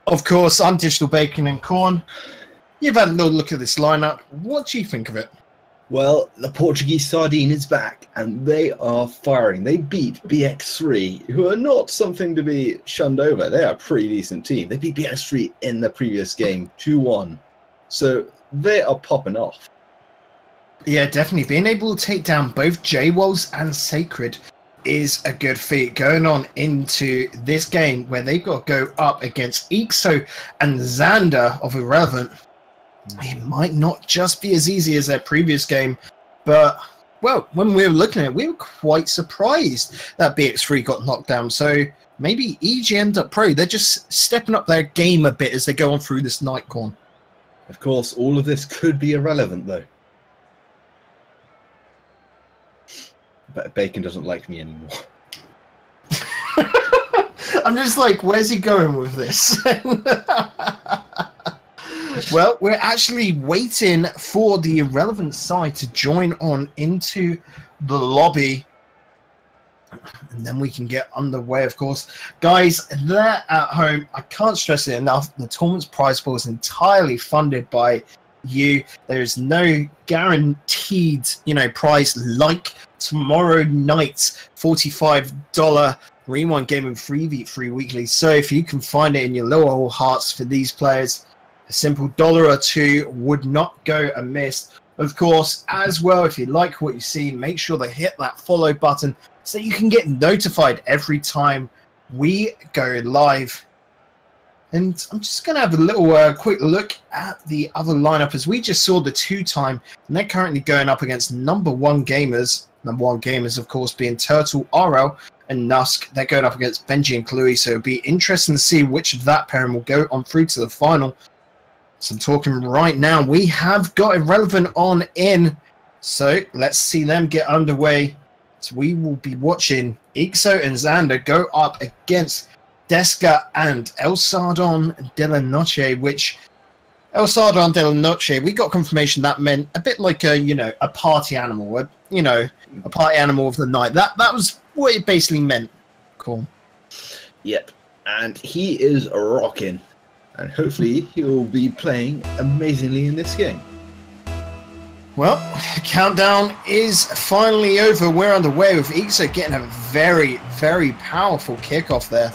Of course, I'm Digital Bacon and Corn. You've had a little look at this lineup. What do you think of it? Well, the Portuguese Sardine is back, and they are firing. They beat BX3, who are not something to be shunned over. They are a pretty decent team. They beat BX3 in the previous game, 2-1. So they are popping off. Yeah, definitely. Being able to take down both J-Wolves and Sacred is a good feat. Going on into this game where they've got to go up against Ixo and Xander of Irrelevant. It might not just be as easy as their previous game, but, well, when we were looking at it, we were quite surprised that BX3 got knocked down. So maybe EGN.pro, they're just stepping up their game a bit as they go on through this night, Corn. Of course, all of this could be irrelevant, though. But Bacon doesn't like me anymore. I'm just like, where's he going with this? Well, we're actually waiting for the Irrelevant side to join on into the lobby. And then we can get underway, of course. Guys, there at home, I can't stress it enough, the tournament's prize pool is entirely funded by you. There is no guaranteed, prize like tomorrow night's $45 Rewind Gaming 3v3 weekly. So if you can find it in your little old hearts for these players, a simple $1 or $2 would not go amiss. Of course, as well, if you like what you see, make sure to hit that follow button so you can get notified every time we go live. And I'm just going to have a little quick look at the other lineup as we just saw the two-time, and they're currently going up against number one gamers. Number one gamers, of course, being Turtle, RL, and Nusk. They're going up against Benji and Chloe, so it'll be interesting to see which of that pairing will go on through to the final. So I'm talking right now. We have got Irrelevant on in, so let's see them get underway. So we will be watching Ixo and Xander go up against Desca and El Sardon de la Noche, which El Sardon de la Noche, we got confirmation that meant a bit like a party animal, a party animal of the night. That was what it basically meant. Cool. Yep, and he is rocking, and hopefully he'll be playing amazingly in this game. Well, the countdown is finally over. We're underway with Ixo getting a very, very powerful kickoff there.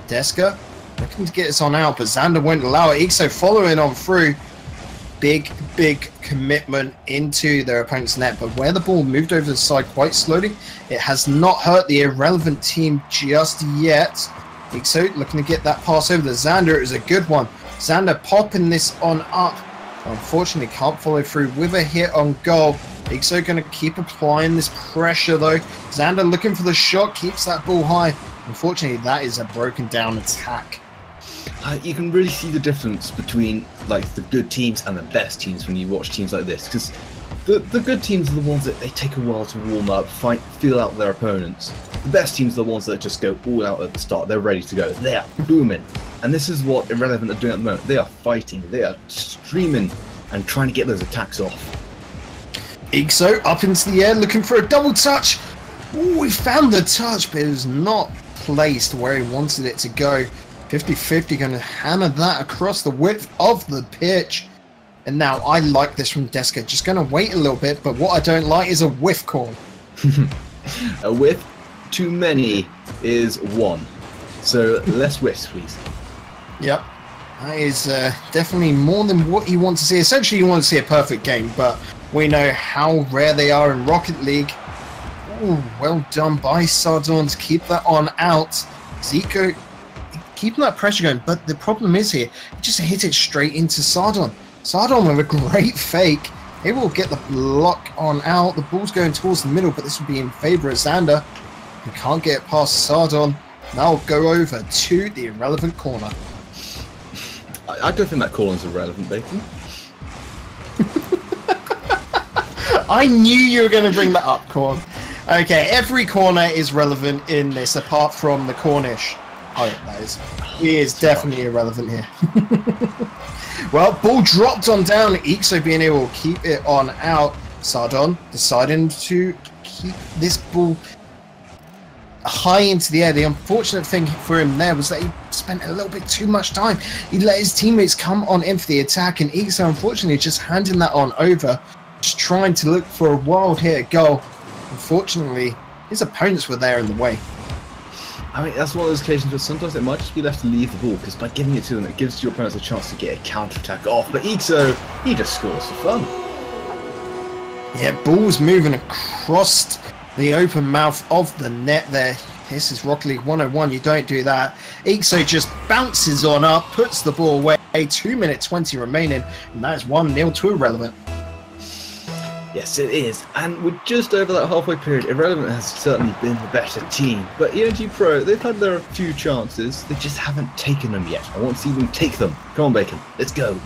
Desca looking to get this on out, but Xander won't allow it. Ixo following on through. Big, big commitment into their opponent's net, but where the ball moved over the side quite slowly, it has not hurt the Irrelevant team just yet. Ixo looking to get that pass over to Xander. It was a good one. Xander popping this on up. Unfortunately, can't follow through with a hit on goal. Ixo going to keep applying this pressure, though. Xander looking for the shot, keeps that ball high. Unfortunately, that is a broken down attack. You can really see the difference between like the good teams and the best teams when you watch teams like this, because the good teams are the ones that they take a while to warm up, fight, feel out their opponents. The best teams are the ones that just go all out at the start. They're ready to go. They are booming. And this is what Irrelevant are doing at the moment. They are fighting. They are streaming and trying to get those attacks off. Ixo up into the air, looking for a double touch. Ooh, he found the touch, but it was not placed where he wanted it to go. 50-50, going to hammer that across the width of the pitch. And now I like this from Deska. Just going to wait a little bit, but what I don't like is a whiff call. A whiff too many is one. So less whiffs, please. Yep. That is definitely more than what you want to see. Essentially, you want to see a perfect game, but we know how rare they are in Rocket League. Ooh, well done by Sardon to keep that on out. Zico keeping that pressure going, but the problem is here, he just hit it straight into Sardon. Sardon with a great fake. He will get the block on out. The ball's going towards the middle, but this will be in favour of Xander. He can't get it past Sardon. Now we'll go over to the Irrelevant corner. I don't think that corner's irrelevant, Bacon. I knew you were going to bring that up, Corn. Okay, every corner is relevant in this, apart from the Cornish. Oh, yeah, that is. He is definitely irrelevant here. Well, ball dropped on down. Ixo being able to keep it on out. Sardon deciding to keep this ball high into the air. The unfortunate thing for him there was that he spent a little bit too much time. He let his teammates come on in for the attack, and Ixo unfortunately just handing that on over, just trying to look for a wild hit goal. Unfortunately, his opponents were there in the way. I mean, that's one of those occasions where sometimes it might just be left to leave the ball, because by giving it to them, it gives your opponents a chance to get a counter-attack off. But Ixo, he just scores for fun. Yeah, ball's moving across the open mouth of the net there. This is Rocket League 101, you don't do that. Ixo just bounces on up, puts the ball away. 2:20 remaining, and that is 1-0 to Irrelevant. Yes, it is. And we're just over that halfway period. Irrelevant has certainly been the better team. But ENG Pro, they've had their few chances. They just haven't taken them yet. I want to see them take them. Come on, Bacon. Let's go.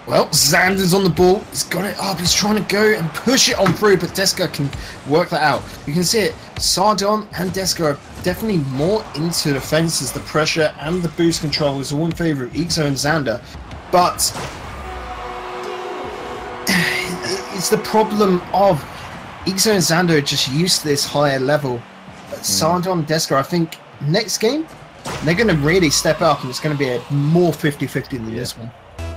Well, Xander's on the ball. He's got it up. He's trying to go and push it on through, but Deska can work that out. You can see it. Sardon and Deska are definitely more into the fence as the pressure and the boost control is all in favour of Ixo and Xander. But it's the problem of Ixo and Xander are just used to this higher level. Sardon and Deska, I think, next game, they're going to really step up, and it's going to be a more 50-50 than this one.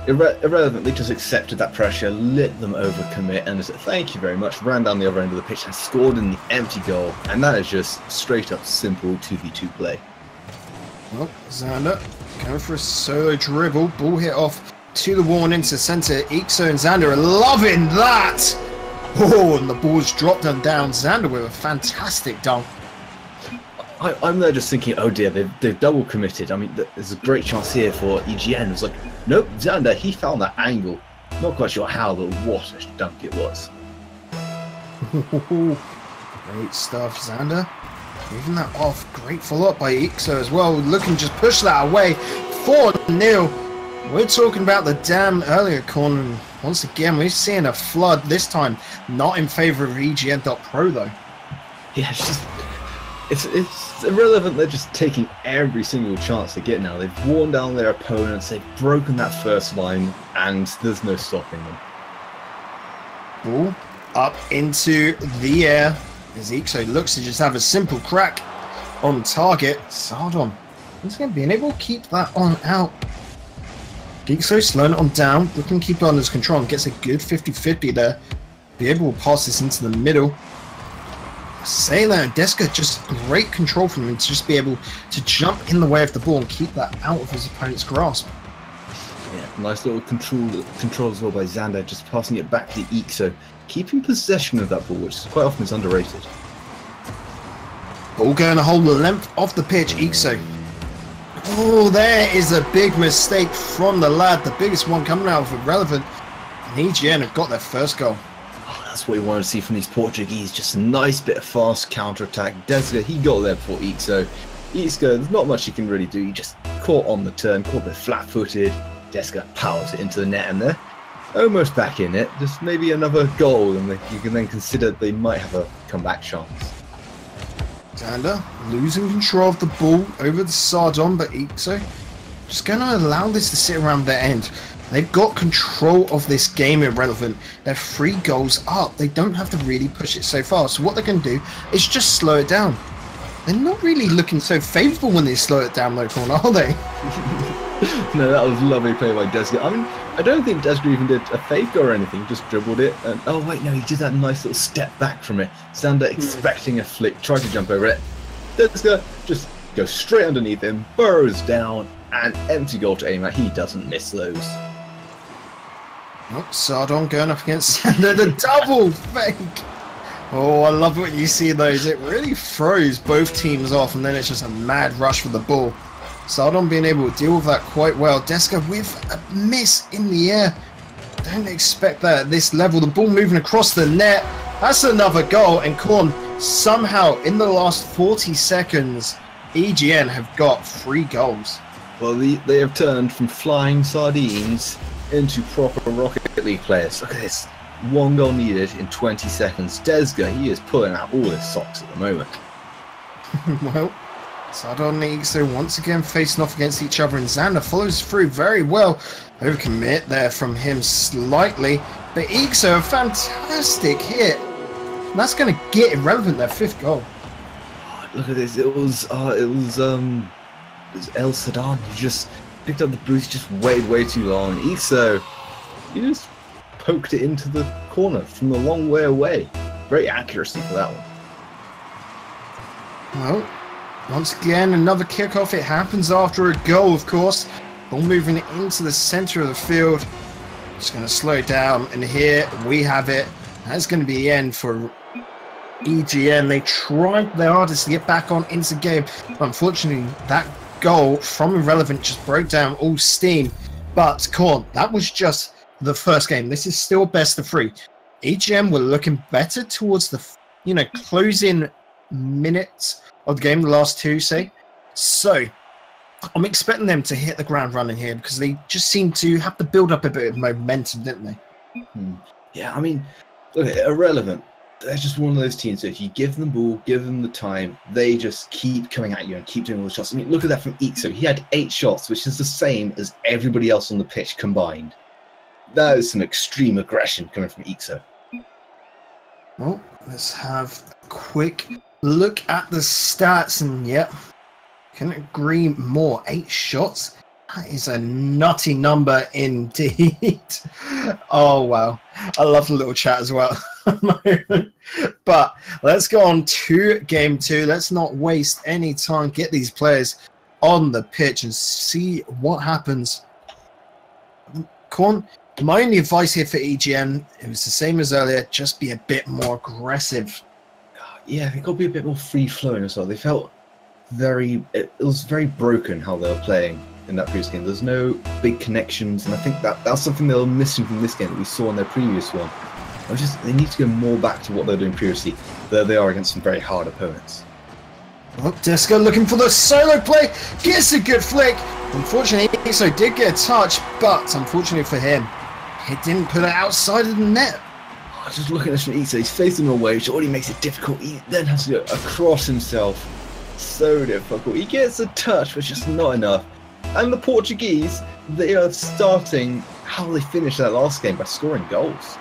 Irrelevant, they just accepted that pressure, let them overcommit, and said thank you very much, ran down the other end of the pitch and scored in the empty goal. And that is just straight up simple 2v2 play. Well, Xander going for a solo dribble, ball hit off to the wall and into centre. Ixo and Xander are loving that! Oh, and the ball's dropped and down. Xander with a fantastic dunk. I'm there just thinking, oh dear, they've double committed. I mean, there's a great chance here for EGN. It's like, nope, Xander, he found that angle. Not quite sure how, but what a dunk it was. Great stuff, Xander. Moving that off. Great follow-up by Ixo as well. Looking to just push that away. 4-0. We're talking about the damn earlier corner. And once again, we're seeing a flood. This time, not in favour of EGN.Pro, though. Yeah, it's irrelevant. They're just taking every single chance they get now. They've worn down their opponents. They've broken that first line, and there's no stopping them. Ball up into the air as Ixo looks to just have a simple crack on target. Sardon is going to be able to keep that on out. Ixo slowing it on down, looking to keep it under his control and gets a good 50-50 there. Be able to pass this into the middle. Sailor and Deska, just great control from him to just be able to jump in the way of the ball and keep that out of his opponent's grasp. Yeah, nice little control as well by Xander, just passing it back to Ixo, keeping possession of that ball, which quite often is underrated. Ball going to hold the length of the pitch, Ixo. Oh, there is a big mistake from the lad, the biggest one coming out of Irrelevant. And EGN have got their first goal. That's what we wanted to see from these Portuguese, just a nice bit of fast counter-attack. Deska, he got there before Ixo. Ixigo, there's not much he can really do. He just caught on the turn, caught a bit flat-footed. Deska powers it into the net, and they're almost back in it. Just maybe another goal, and you can then consider they might have a comeback chance. Xander losing control of the ball over the Sardon, but Ixo just going to allow this to sit around their end. They've got control of this game, Irrelevant. They're 3 goals up. They don't have to really push it so far. So what they can do is just slow it down. They're not really looking so favourable when they slow it down, though, Corn, are they? No, that was lovely play by Deska. I mean, I don't think Deska even did a fake or anything, just dribbled it. And, oh, wait, no, he did that nice little step back from it. Xander expecting a flick, tried to jump over it. Deska just goes straight underneath him, burrows down, and empty goal to aim at. He doesn't miss those. Oh, Sardon going up against Xander, the double fake. Oh, I love when you see those. It really throws both teams off, and then it's just a mad rush for the ball. Sardon being able to deal with that quite well. Deska with a miss in the air. Don't expect that at this level. The ball moving across the net. That's another goal. And Korn, somehow in the last 40 seconds, EGN have got 3 goals. Well, they have turned from flying sardines into proper Rocket League players. Look at this. 1 goal needed in 20 seconds. Deska, he is pulling out all his socks at the moment. Well, Sardon and Ixo once again facing off against each other, and Xander follows through very well. Overcommit there from him slightly, but Ixo, a fantastic hit. And that's going to get Irrelevant their 5th goal. Oh, look at this. It was El Sadan. He just picked up the boost, just waited way too long. Ixo, he just poked it into the corner from a long way away. Great accuracy for that one. Well, once again, another kickoff. It happens after a goal, of course. Ball moving into the centre of the field. Just going to slow down, and here we have it. That's going to be the end for EGN. They tried their hardest to get back on into the game. Unfortunately, that goal from Irrelevant just broke down all steam. But, Korn, that was just the first game. This is still best of 3. EGM were looking better towards the, closing minutes of the game, the last 2, say. So, I'm expecting them to hit the ground running here because they just seem to have to build up a bit of momentum, didn't they? Yeah, I mean, look, Irrelevant. They're just one of those teams that if you give them the ball, give them the time, they just keep coming at you and keep doing all the shots. I mean, look at that from Ixo. He had 8 shots, which is the same as everybody else on the pitch combined. That is some extreme aggression coming from Ixo. Well, let's have a quick look at the stats, and yep, couldn't agree more. 8 shots. That is a nutty number indeed. Oh, wow. I love the little chat as well. But let's go on to game 2. Let's not waste any time. Get these players on the pitch and see what happens. Korn, my only advice here for EGN, it was the same as earlier, just be a bit more aggressive. Yeah, they got to be a bit more free-flowing as well. They felt it was very broken how they were playing in that previous game. There's no big connections, and I think that's something they were missing from this game that we saw in their previous one. They need to go more back to what they were doing previously. There they are against some very hard opponents. Well, Deska looking for the solo play, gets a good flick. Unfortunately, Ixo did get a touch, but unfortunately for him, he didn't put it outside of the net. Just looking at this from Ixo, he's facing away, which already makes it difficult. He then has to go across himself. So difficult. He gets a touch, but just not enough. And the Portuguese, they are starting how they finished that last game by scoring goals.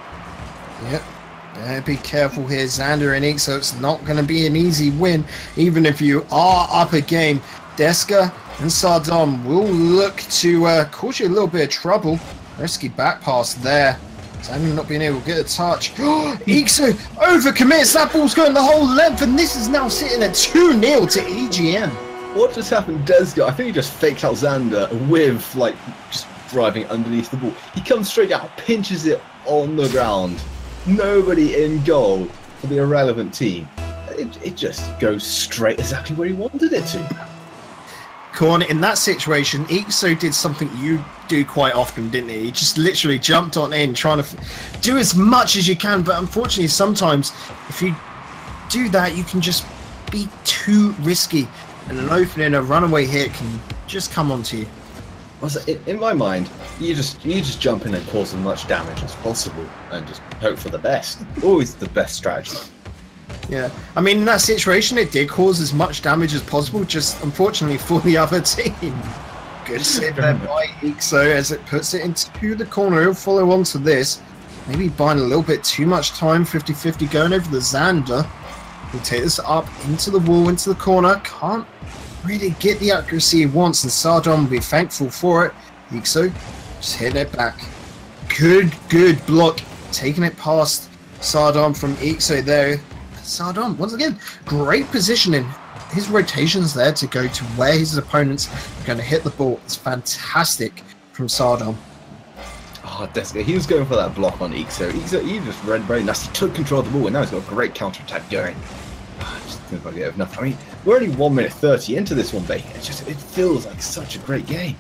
Yep. Be careful here, Xander and Ixo. It's not going to be an easy win, even if you are up a game. Deska and Sardon will look to cause you a little bit of trouble. Risky back pass there. Xander not being able to get a touch. Ixo overcommits. That ball's going the whole length, and this is now sitting at 2-0 to EGN. What just happened, Deska? I think he just faked out Xander with, just driving underneath the ball. He comes straight out, pinches it on the ground. Nobody in goal for the Irrelevant team. It just goes straight exactly where he wanted it to. Korn, in that situation, Ixo did something you do quite often, didn't he? He just literally jumped on in, trying to do as much as you can, but unfortunately sometimes if you do that, you can just be too risky. and an opening, a runaway hit can just come onto you. In my mind, you just jump in and cause as much damage as possible and just hope for the best. Always the best strategy. Yeah, I mean, in that situation, it did cause as much damage as possible, just unfortunately for the other team. Good save there by Ixo as it puts it into the corner. He'll follow on to this. Maybe buying a little bit too much time. 50-50 going over the Xander. He'll take this up into the wall, into the corner. Can't really get the accuracy he wants, and Sardon will be thankful for it. Ixo just hitting it back. Good block. Taking it past Sardon from Ixo there. Sardon, once again, great positioning. His rotations there to go to where his opponents are going to hit the ball is fantastic from Sardon. Oh, Deska, he was going for that block on Ixo. He just ran very nice. He took control of the ball, and now he's got a great counter-attack going. I just think I get enough. I mean, we're only 1 minute 30 into this one, Bacon. It feels like such a great game.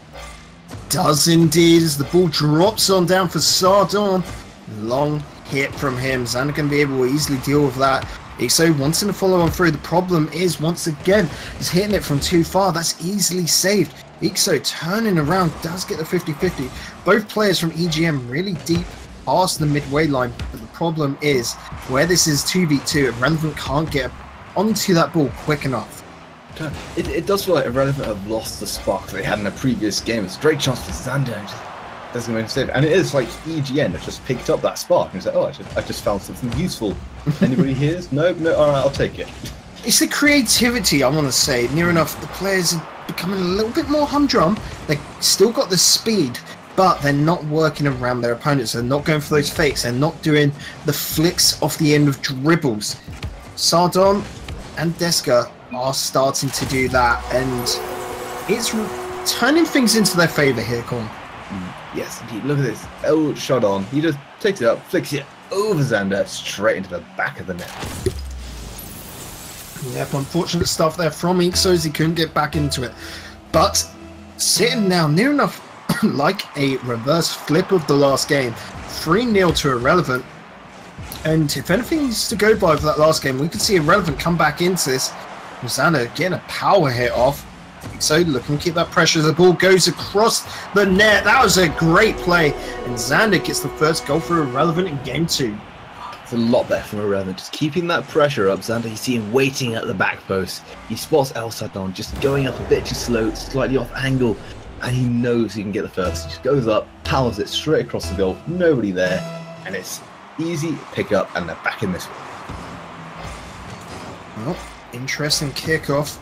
Does indeed, as the ball drops on down for Sardon. Long hit from him. Xander can be able to easily deal with that. Ixo wanting to follow on through. The problem is, once again, he's hitting it from too far. That's easily saved. Ixo turning around, does get the 50-50. Both players from EGM really deep past the midway line. But the problem is, where this is 2v2, Irrelevant can't get onto that ball quick enough. It does feel like Irrelevant have lost the spark that they had in the previous game. It's a great chance for Xander. Doesn't make a save, and it is like EGN that just picked up that spark and said, "Oh, I just found something useful." Anybody hears? No. All right, I'll take it. It's the creativity, I want to say. Near enough, the players are becoming a little bit more humdrum. They still got the speed, but they're not working around their opponents. They're not going for those fakes. They're not doing the flicks off the end of dribbles. Sardon and Deska are starting to do that, and it's turning things into their favour here, Corn. Yes, indeed. Look at this. El Showdown. He just takes it up, flicks it over Xander, straight into the back of the net. Yep, unfortunate stuff there from Ixo as he couldn't get back into it. But sitting now near enough like a reverse flip of the last game. 3-0 to Irrelevant. And if anything is to go by for that last game, we could see Irrelevant come back into this. Xander getting a power hit off. So looking to keep that pressure as the ball goes across the net. That was a great play. And Xander gets the first goal for Irrelevant in game 2. It's a lot better from Irrelevant. Just keeping that pressure up. Xander, you see him waiting at the back post. He spots El Sadon just going up a bit too slow, slightly off angle. And he knows he can get the first. He just goes up, powers it straight across the goal. Nobody there. And it's easy pick up, and they're back in this one. Well, interesting kickoff.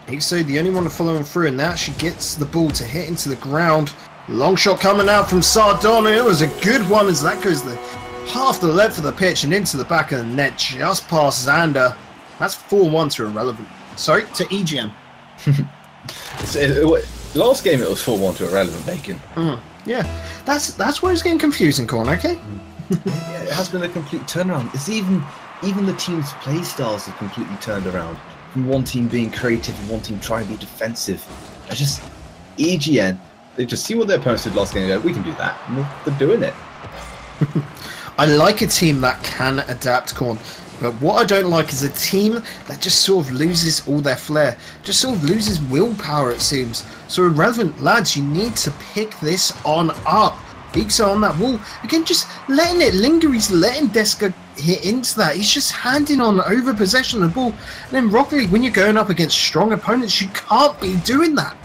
Ixo, the only one to follow him through, and now she gets the ball to hit into the ground. Long shot coming out from Sardon. It was a good one as that goes the half the length of the pitch and into the back of the net, just past Xander. That's 4-1 to Irrelevant. Sorry, to EGM. Last game it was 4-1 to Irrelevant, Bacon. Yeah, that's where it's getting confusing, Corn, okay? Yeah, it has been a complete turnaround. It's even the team's play styles have completely turned around. From one team being creative and one team trying to be defensive. EGN, they just see what their opponents did last game and go, we can do that. And they're doing it. I like a team that can adapt, Corn. But what I don't like is a team that just sort of loses all their flair. Just sort of loses willpower, it seems. So Irrelevant, lads, you need to pick this on up. Ixo on that wall. Again, just letting it linger. He's letting Deska hit into that. He's just handing on over possession of the ball. And then Rocket League, when you're going up against strong opponents, you can't be doing that.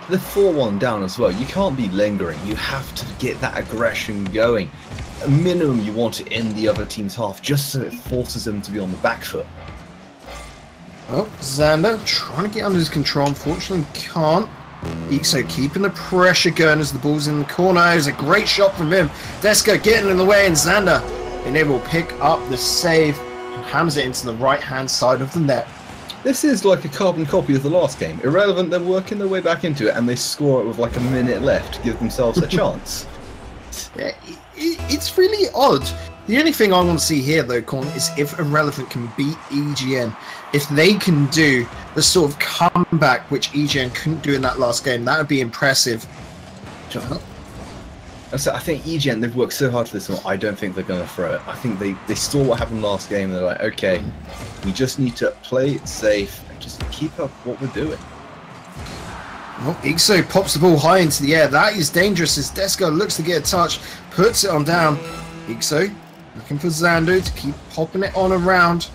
The 4-1 down as well. You can't be lingering. You have to get that aggression going. At minimum, you want it in the other team's half, just so it forces them to be on the back foot. Oh, Xander trying to get under his control. Unfortunately, can't. Ixo keeping the pressure going as the ball's in the corner. It was a great shot from him. Deska getting in the way, and Xander being able to pick up the save and hammers it into the right-hand side of the net. This is like a carbon copy of the last game. Irrelevant, they're working their way back into it, and they score it with like a minute left to give themselves a chance. Yeah, it's really odd. The only thing I want to see here, though, Corn, is if Irrelevant can beat EGN. If they can do the sort of comeback which EGN couldn't do in that last game, that would be impressive. So I think EGN, they've worked so hard for this one, I don't think they're going to throw it. I think they saw what happened last game, and they're like, okay, we just need to play it safe and just keep up what we're doing. Well, Ixo pops the ball high into the air. That is dangerous as Deska looks to get a touch, puts it on down. Ixo looking for Xander to keep popping it on around.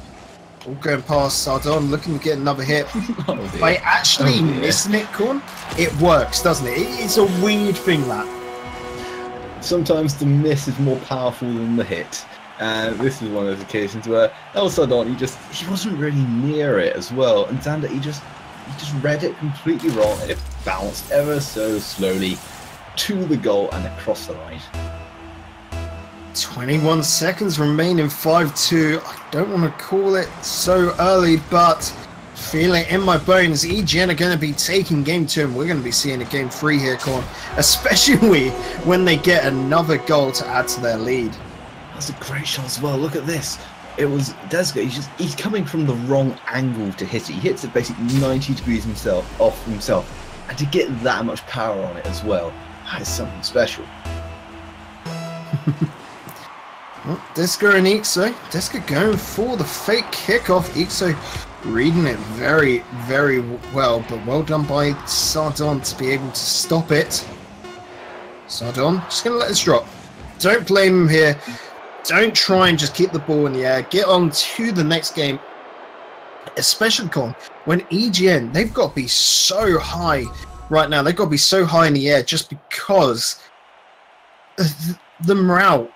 All going past Sardon, looking to get another hit. By actually missing it, Corn, it works, doesn't it? It's a weird thing, that. Sometimes the miss is more powerful than the hit. And this is one of those occasions where El Sardon, he wasn't really near it as well. And Xander, he just read it completely wrong, and it bounced ever so slowly to the goal and across the line. 21 seconds remaining, 5-2. I don't want to call it so early, but feel it in my bones. EGN are going to be taking game 2, and we're going to be seeing a game 3 here, Corn, especially when they get another goal to add to their lead. That's a great shot as well. Look at this. It was Desga. He's coming from the wrong angle to hit it. He hits it basically 90 degrees off himself, and to get that much power on it as well, that is something special. Well, Deska and Ixo. Deska going for the fake kickoff. Ixo reading it very, very well, but well done by Sardon to be able to stop it. Sardon, just going to let this drop. Don't blame him here. Don't try and just keep the ball in the air. Get on to the next game. Especially, Con, when EGN, they've got to be so high right now. They've got to be so high in the air just because the morale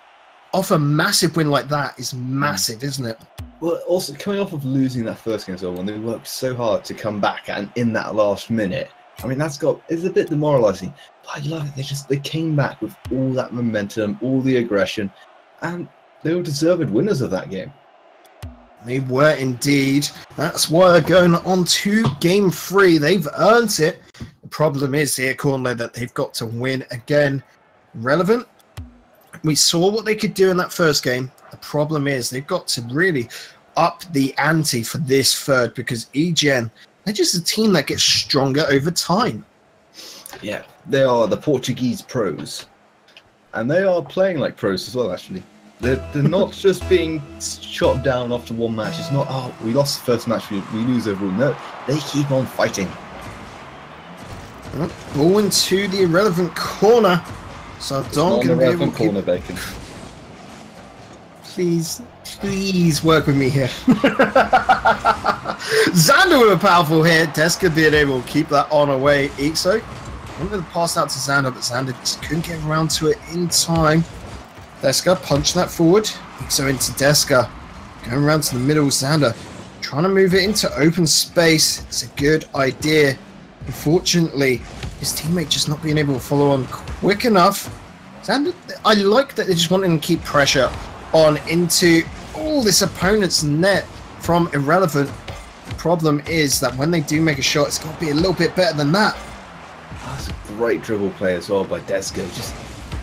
off a massive win like that is massive, isn't it? Well, also coming off of losing that first game as well, when they worked so hard to come back and in that last minute, I mean, it's a bit demoralising. But I love it. They came back with all that momentum, all the aggression, and they were deserved winners of that game. They were indeed. That's why they're going on to game 3. They've earned it. The problem is here, Cornlow, that they've got to win again. Relevant. We saw what they could do in that first game. The problem is they've got to really up the ante for this third, because EGN, they're just a team that gets stronger over time. Yeah, they are the Portuguese pros. And they are playing like pros as well, actually. They're not just being shot down after one match. It's not, oh, we lost the first match, we lose overall. No, they keep on fighting. Ball into the irrelevant corner. So Don can be able to corner, Bacon. Please work with me here. Xander with a powerful hit. Deska being able to keep that on away. Ixo wanted to pass out to Xander, but Xander just couldn't get around to it in time. Deska punching that forward. Ixo into Deska. Going around to the middle. Xander trying to move it into open space. It's a good idea. Unfortunately, his teammate just not being able to follow on quick enough. Xander, I like that they're just wanting to keep pressure on into all this opponent's net from Irrelevant. The problem is that when they do make a shot, it's got to be a little bit better than that. That's a great dribble play as well by Deska. Just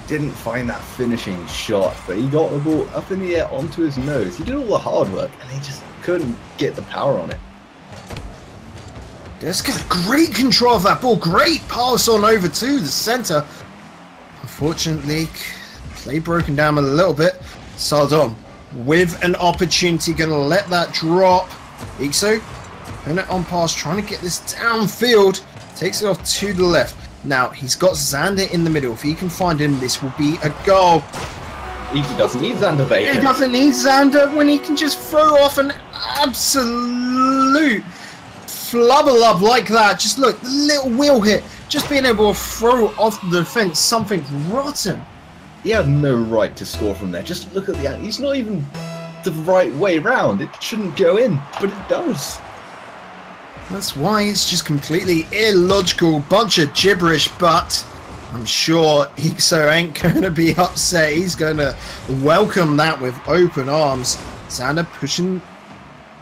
didn't find that finishing shot, but he got the ball up in the air onto his nose. He did all the hard work, and he just couldn't get the power on it. Deska, great control of that ball. Great pass on over to the centre. Unfortunately, play broken down a little bit. Sardon with an opportunity, going to let that drop. Ixo, putting it on pass, trying to get this downfield. Takes it off to the left. Now, he's got Xander in the middle. If he can find him, this will be a goal. He doesn't need Xander, Bacon. He doesn't need Xander when he can just throw off an absolute flubber love like that. Just look, the little wheel hit. Just being able to throw off the defence, something rotten. He had no right to score from there. Just look at the angle. He's not even the right way round. It shouldn't go in, but it does. That's why it's just completely illogical, bunch of gibberish, but I'm sure Ixo ain't going to be upset. He's going to welcome that with open arms. Xander pushing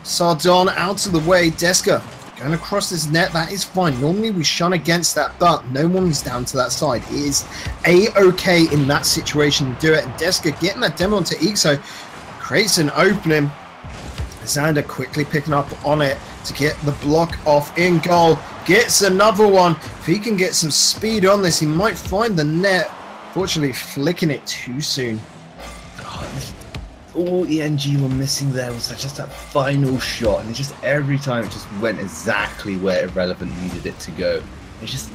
Sardon out of the way. Deska going across this net. That is fine. Normally we shun against that, but no one's down to that side. It is A-okay in that situation to do it. And Deska getting that demo onto Ixo creates an opening. Xander quickly picking up on it to get the block off in goal. Gets another one. If he can get some speed on this, he might find the net. Fortunately, flicking it too soon. All ENG were missing there was just that final shot, and it just every time it just went exactly where Irrelevant needed it to go. It's just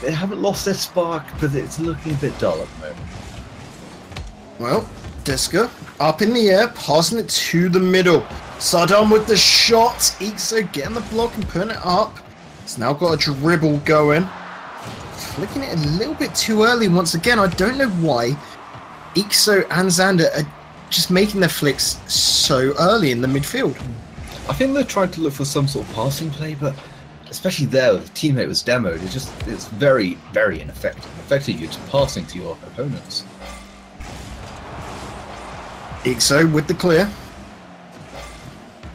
they haven't lost their spark, but it's looking a bit dull at the moment. Well, Deska up in the air, passing it to the middle. Sardon with the shot. Ixo getting the block and putting it up. It's now got a dribble going. Flicking it a little bit too early once again. I don't know why Ixo and Xander are just making their flicks so early in the midfield. I think they're trying to look for some sort of passing play, but especially there, the teammate was demoed. It's very, very ineffective. Effectively, you're just passing to your opponents. Ixo with the clear.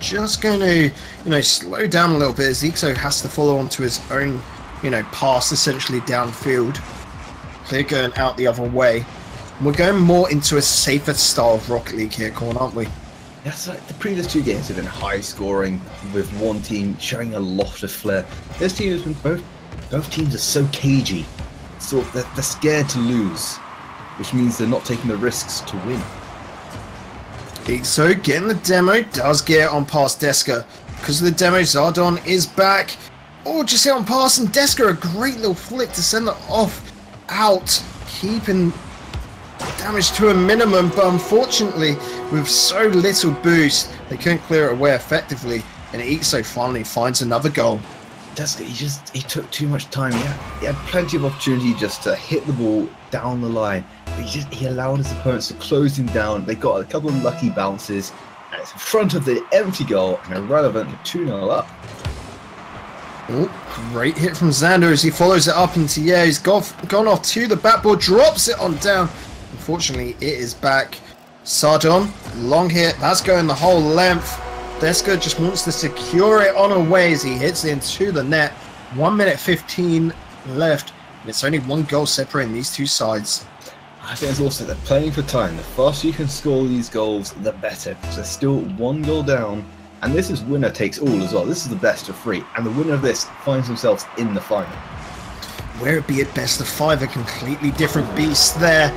Just going to, slow down a little bit as Ixo has to follow on to his own, pass essentially downfield. Clear going out the other way. We're going more into a safer style of Rocket League here, Corn, aren't we? Yes, like the previous two games have been high scoring, with one team showing a lot of flair. This team has been both teams are so cagey, so they're scared to lose, which means they're not taking the risks to win. Ixo getting the demo, does get it on past Deska. Because of the demo, Zardon is back. Oh, just hit on pass, and Deska a great little flick to send it off out, keeping damage to a minimum, but unfortunately with so little boost they couldn't clear it away effectively, and Ixo finally finds another goal. Deska, he took too much time. He had plenty of opportunity just to hit the ball down the line, but he allowed his opponents to close him down. They got a couple of lucky bounces, and it's in front of the empty goal, and Irrelevant 2-0 up. Oh, great hit from Xander as he follows it up into the air. He's gone off to the backboard, drops it on down. Unfortunately, it is back. Sardon, long hit, that's going the whole length. Deska just wants to secure it on away as he hits it into the net. 1 minute 15 left, and it's only one goal separating these two sides. I think it's also they're playing for time. The faster you can score these goals, the better, because they're still one goal down. And this is winner takes all as well. This is the best of three, and the winner of this finds themselves in the final. Where it be at best of five, a completely different beast there.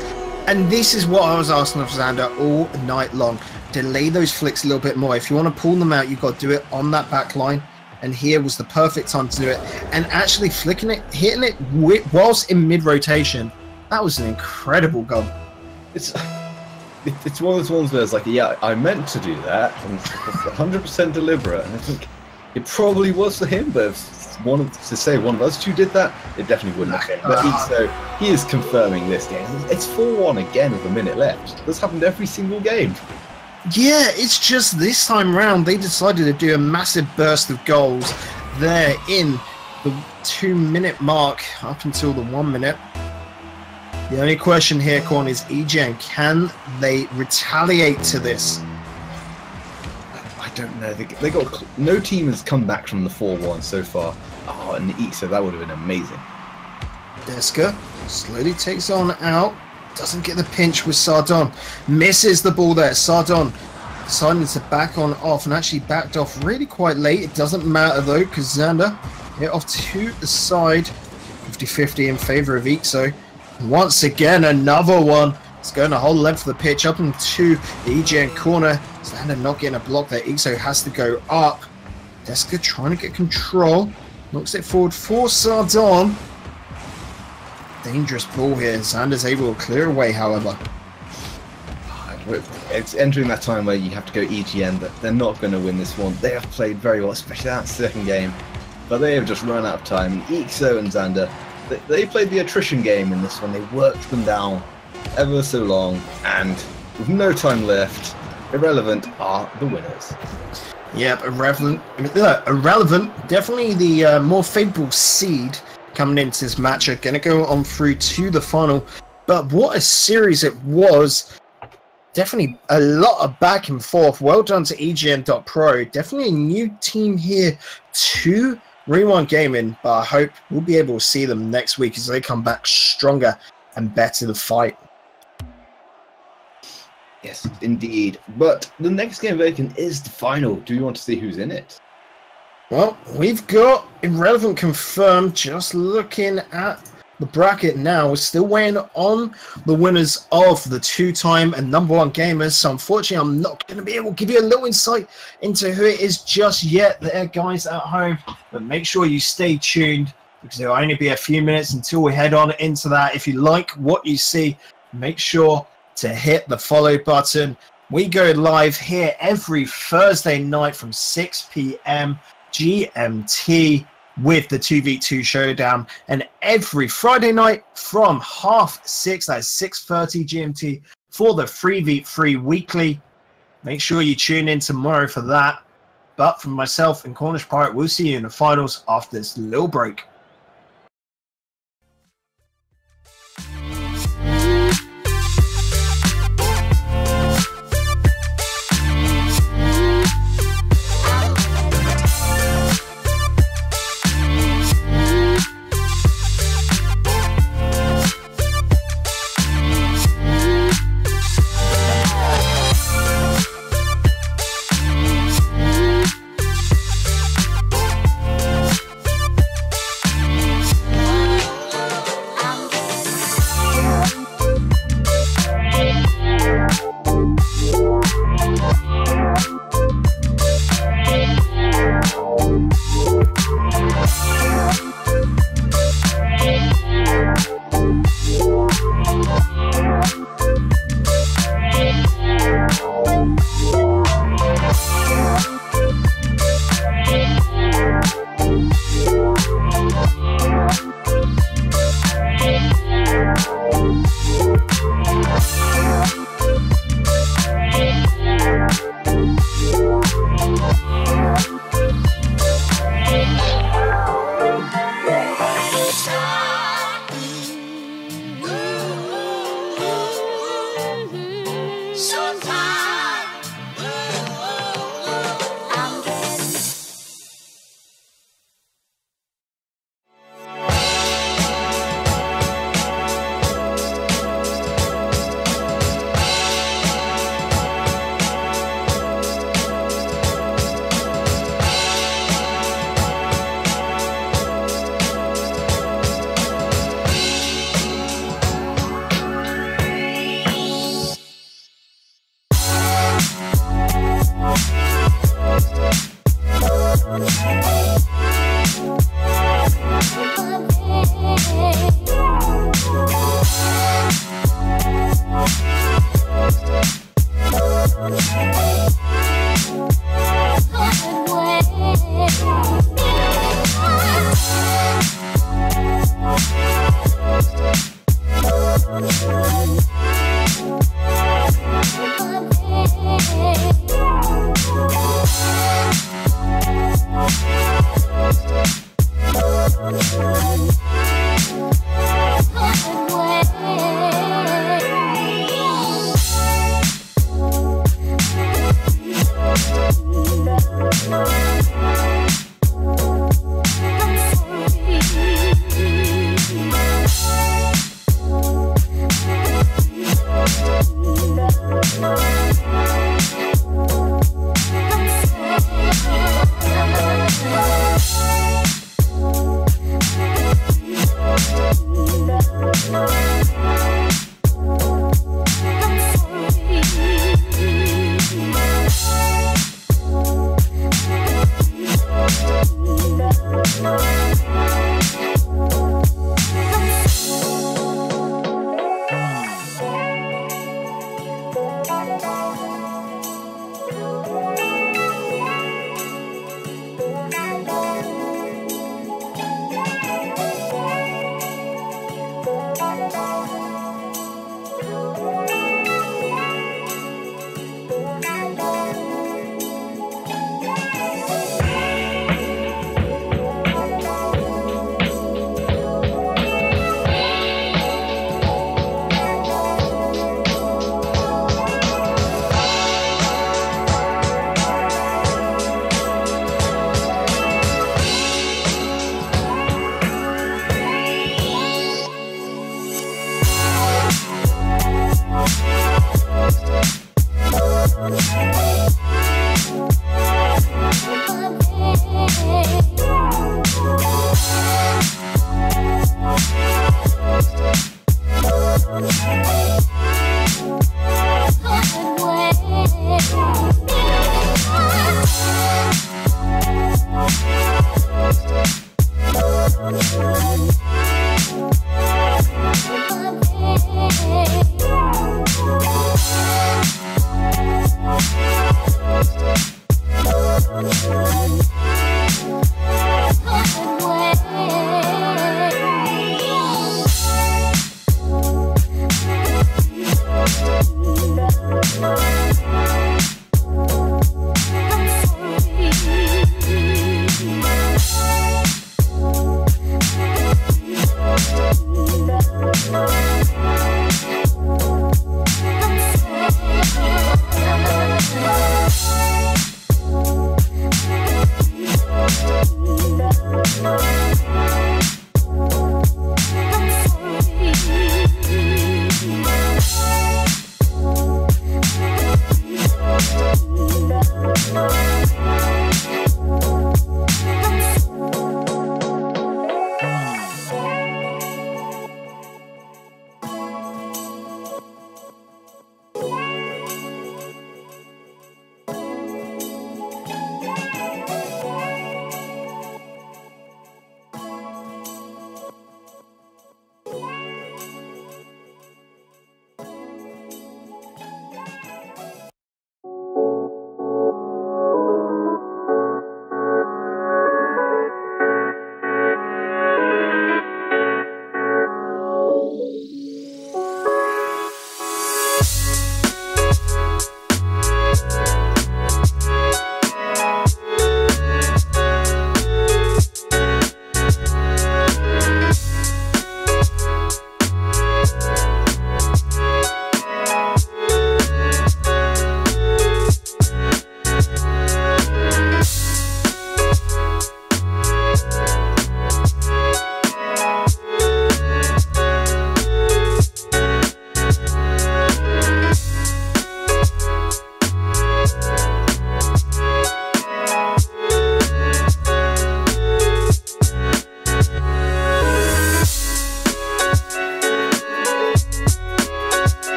And this is what I was asking of Xander all night long. Delay those flicks a little bit more. If you want to pull them out, you've got to do it on that back line. And here was the perfect time to do it. And actually flicking it, hitting it whilst in mid-rotation, that was an incredible goal. It's one of those ones where it's like, yeah, I meant to do that, and it's 100% deliberate. And I think it probably was for him, but if one of us two did that, it definitely wouldn't have been. But he is confirming this game. It's 4-1 again with a minute left. This happened every single game. Yeah, it's just this time round they decided to do a massive burst of goals there in the 2-minute mark up until the 1 minute. The only question here, Corn, is EGN, can they retaliate to this? I don't know. They got no team has come back from the 4-1 so far. Oh, and Ixo, that would have been amazing. Deska slowly takes on out. Doesn't get the pinch with Sardon. Misses the ball there. Sardon deciding to back on off, and actually backed off really quite late. It doesn't matter though, because Xander hit off to the side. 50-50 in favour of Ixo. Once again, another one. It's going the whole length of the pitch up into the EGN corner. Xander not getting a block there. Ixo has to go up. Deska trying to get control. Knocks it forward for Sardon. Dangerous ball here. Xander's able to clear away, however. It's entering that time where you have to go EGN, but they're not going to win this one. They have played very well, especially that second game. But they have just run out of time. Ixo and Xander, they played the attrition game in this one. They worked them down ever so long, and with no time left, Irrelevant are the winners. Yep, Irrelevant, definitely the more favourable seed coming into this match. Are going to go on through to the final. But what a series it was. Definitely a lot of back and forth. Well done to EGN.pro. Definitely a new team here to Rewind Gaming, but I hope we'll be able to see them next week as they come back stronger and better to fight. Yes, indeed. But the next game vacant is the final. Do you want to see who's in it? Well, we've got Irrelevant confirmed. Just looking at the bracket now. We're still waiting on the winners of the two-time and #1 gamers. So unfortunately, I'm not going to be able to give you a little insight into who it is just yet there, guys at home. But make sure you stay tuned, because there'll only be a few minutes until we head on into that. If you like what you see, make sure to hit the follow button. We go live here every Thursday night from 6 p.m. GMT with the 2v2 showdown, and every Friday night from 6:30, that's 6:30 GMT, for the 3v3 weekly. Make sure you tune in tomorrow for that. But from myself and Cornish Pirate, we'll see you in the finals after this little break.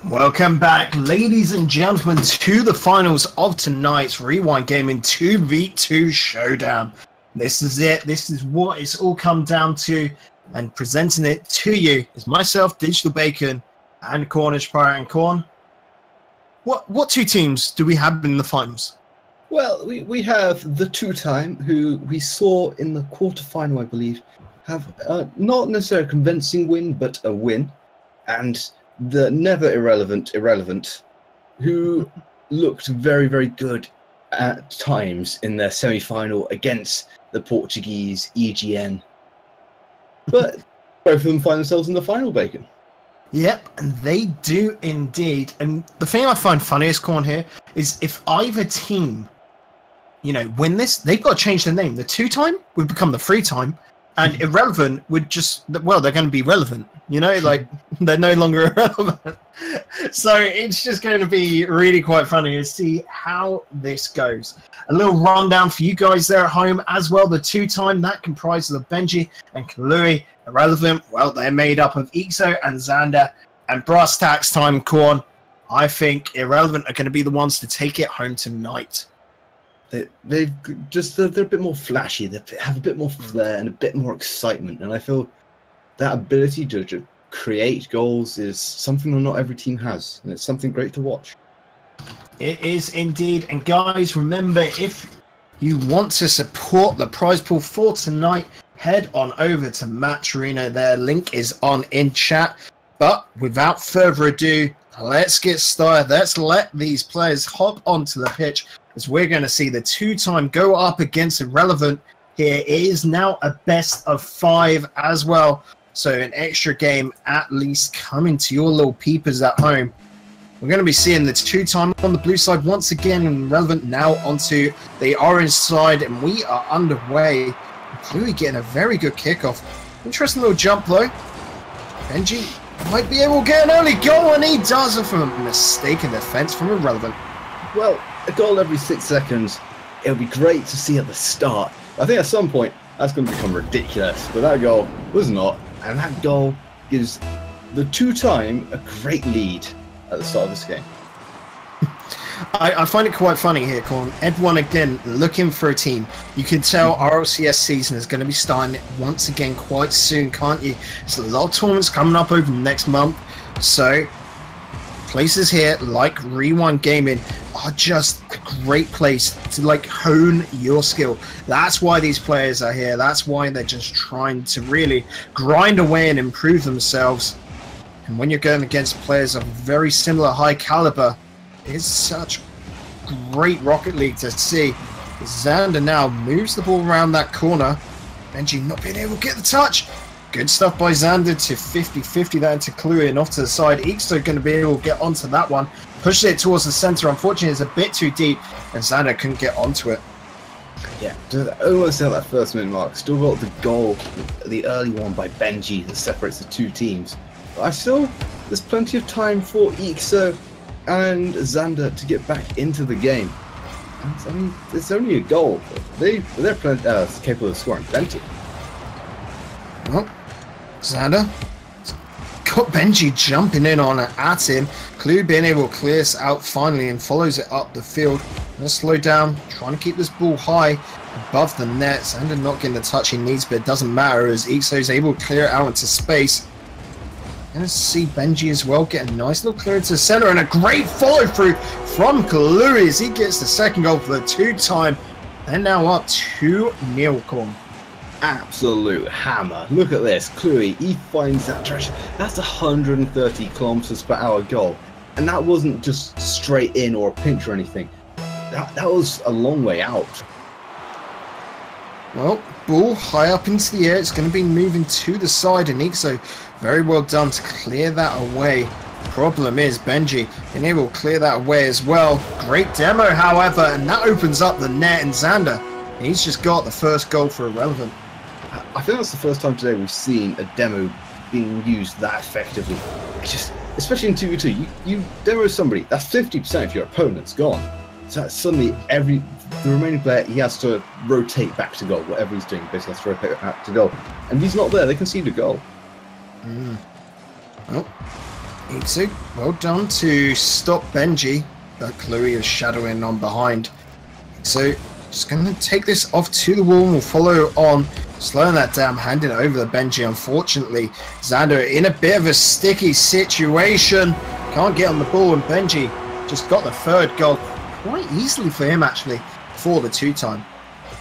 Welcome back, ladies and gentlemen, to the finals of tonight's Rewind Gaming 2v2 Showdown. This is it. This is what it's all come down to, and presenting it to you is myself, Digital Bacon, and Cornish Pirate. And Corn, what two teams do we have in the finals? Well, we have the two-time, who we saw in the quarterfinal, I believe, have not necessarily a convincing win, but a win, and the never irrelevant, who looked very, very good at times in their semi-final against the Portuguese EGN. But both of them find themselves in the final, Bacon. Yep, and they do indeed. And the thing I find funniest, Corn, here is if either team, win this, they've got to change their name. The two-time would become the three-time, and irrelevant would just, well, they're going to be relevant, they're no longer irrelevant. So it's just going to be really quite funny to see how this goes. A little rundown for you guys there at home as well. The two-time, that comprises of Benji and Kalui. Irrelevant, well, they're made up of Ixo and Xander. And Brass Tacks time, Corn, I think Irrelevant are going to be the ones to take it home tonight. They're a bit more flashy. They have a bit more flair and a bit more excitement. And I feel that ability to create goals is something that not every team has. And it's something great to watch. It is indeed. And guys, remember, if you want to support the prize pool for tonight, head on over to Match Arena. Their link is on in chat. But without further ado, let's get started. Let's let these players hop onto the pitch, as we're going to see the two-time go up against Irrelevant here. It is now a best of 5 as well. So an extra game at least coming to your little peepers at home. We're going to be seeing the two-time on the blue side once again, and Irrelevant now onto the orange side, and we are underway. Clearly getting a very good kickoff. Interesting little jump though. Benji might be able to get an early goal, and he does it from a mistaken defense from Irrelevant. Well, a goal every 6 seconds, it'll be great to see at the start. I think at some point that's going to become ridiculous, but that goal was not, and that goal gives the two-time a great lead at the start of this game. I find it quite funny here, Corn. Everyone again looking for a team. You can tell RLCS season is going to be starting once again quite soon, can't you? There's a lot of tournaments coming up over the next month, so places here like Rewind Gaming are just a great place to hone your skill. That's why these players are here. That's why they're just trying to really grind away and improve themselves. And when you're going against players of very similar high caliber, it's such great Rocket League to see. Xander now moves the ball around that corner. Benji not being able to get the touch. Good stuff by Xander to 50-50 that into Cluey and off to the side. Ixo going to be able to get onto that one. Pushes it towards the center. Unfortunately, it's a bit too deep, and Xander couldn't get onto it. Yeah, almost at that first minute mark. Still got the goal, the early one by Benji that separates the two teams. But there's plenty of time for Ixo and Xander to get back into the game. And, I mean, it's only a goal. They're capable of scoring plenty. Well, Xander got Benji jumping in on it at him. Clue being able to clear this out finally and follows it up the field. Gonna slow down, trying to keep this ball high above the net. Xander not getting the touch he needs, but it doesn't matter as Ixo is able to clear it out into space. Gonna see Benji as well get a nice little clearance to the center, and a great follow through from Kalui as he gets the second goal for the two-time. They're now up 2-0, Corn. Absolute hammer. Look at this. Cluey, he finds that treasure. That's 130 kilometers per hour goal. And that wasn't just straight in or a pinch or anything. That was a long way out. Well, ball high up into the air. It's going to be moving to the side, and Ixo very well done to clear that away. Problem is, Benji being able to clear that away as well. Great demo, however, and that opens up the net, and Xander, he's just got the first goal for Irrelevant. I think that's the first time today we've seen a demo being used that effectively. It's just, especially in 2v2, you demo somebody, that's 50% of your opponent's gone. So that's suddenly the remaining player, he has to rotate back to goal. Whatever he's doing, basically has to rotate back to goal. And if he's not there, they concede a goal. Well, Itsu, well done to stop Benji, but Chloe is shadowing on behind. So just going to take this off to the wall and we'll follow on, slowing that down, handing it over to Benji. Unfortunately, Xander in a bit of a sticky situation, can't get on the ball, and Benji just got the third goal quite easily for him actually, for the 2-time.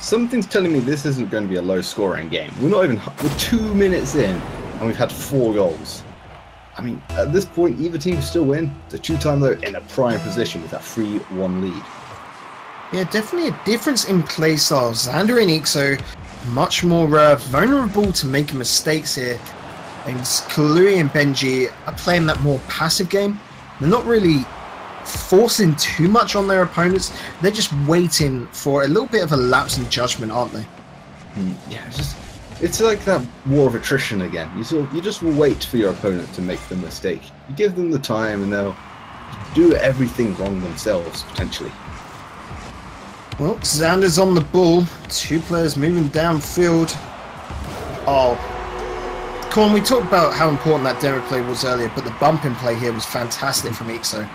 Something's telling me this isn't going to be a low scoring game. We're 2 minutes in and we've had 4 goals. I mean, at this point, either team still win. The 2-time though in a prime position with that 3-1 lead. Yeah, definitely a difference in play style. Xander and Ixo much more vulnerable to making mistakes here. And Kalui and Benji are playing that more passive game. They're not really forcing too much on their opponents. They're just waiting for a little bit of a lapse in judgment, aren't they? Yeah, it's like that war of attrition again. You just wait for your opponent to make the mistake. You give them the time and they'll do everything wrong themselves, potentially. Well, Xander's on the ball. 2 players moving downfield. Oh, Colin, we talked about how important that demo play was earlier, but the bumping play here was fantastic from Ixo.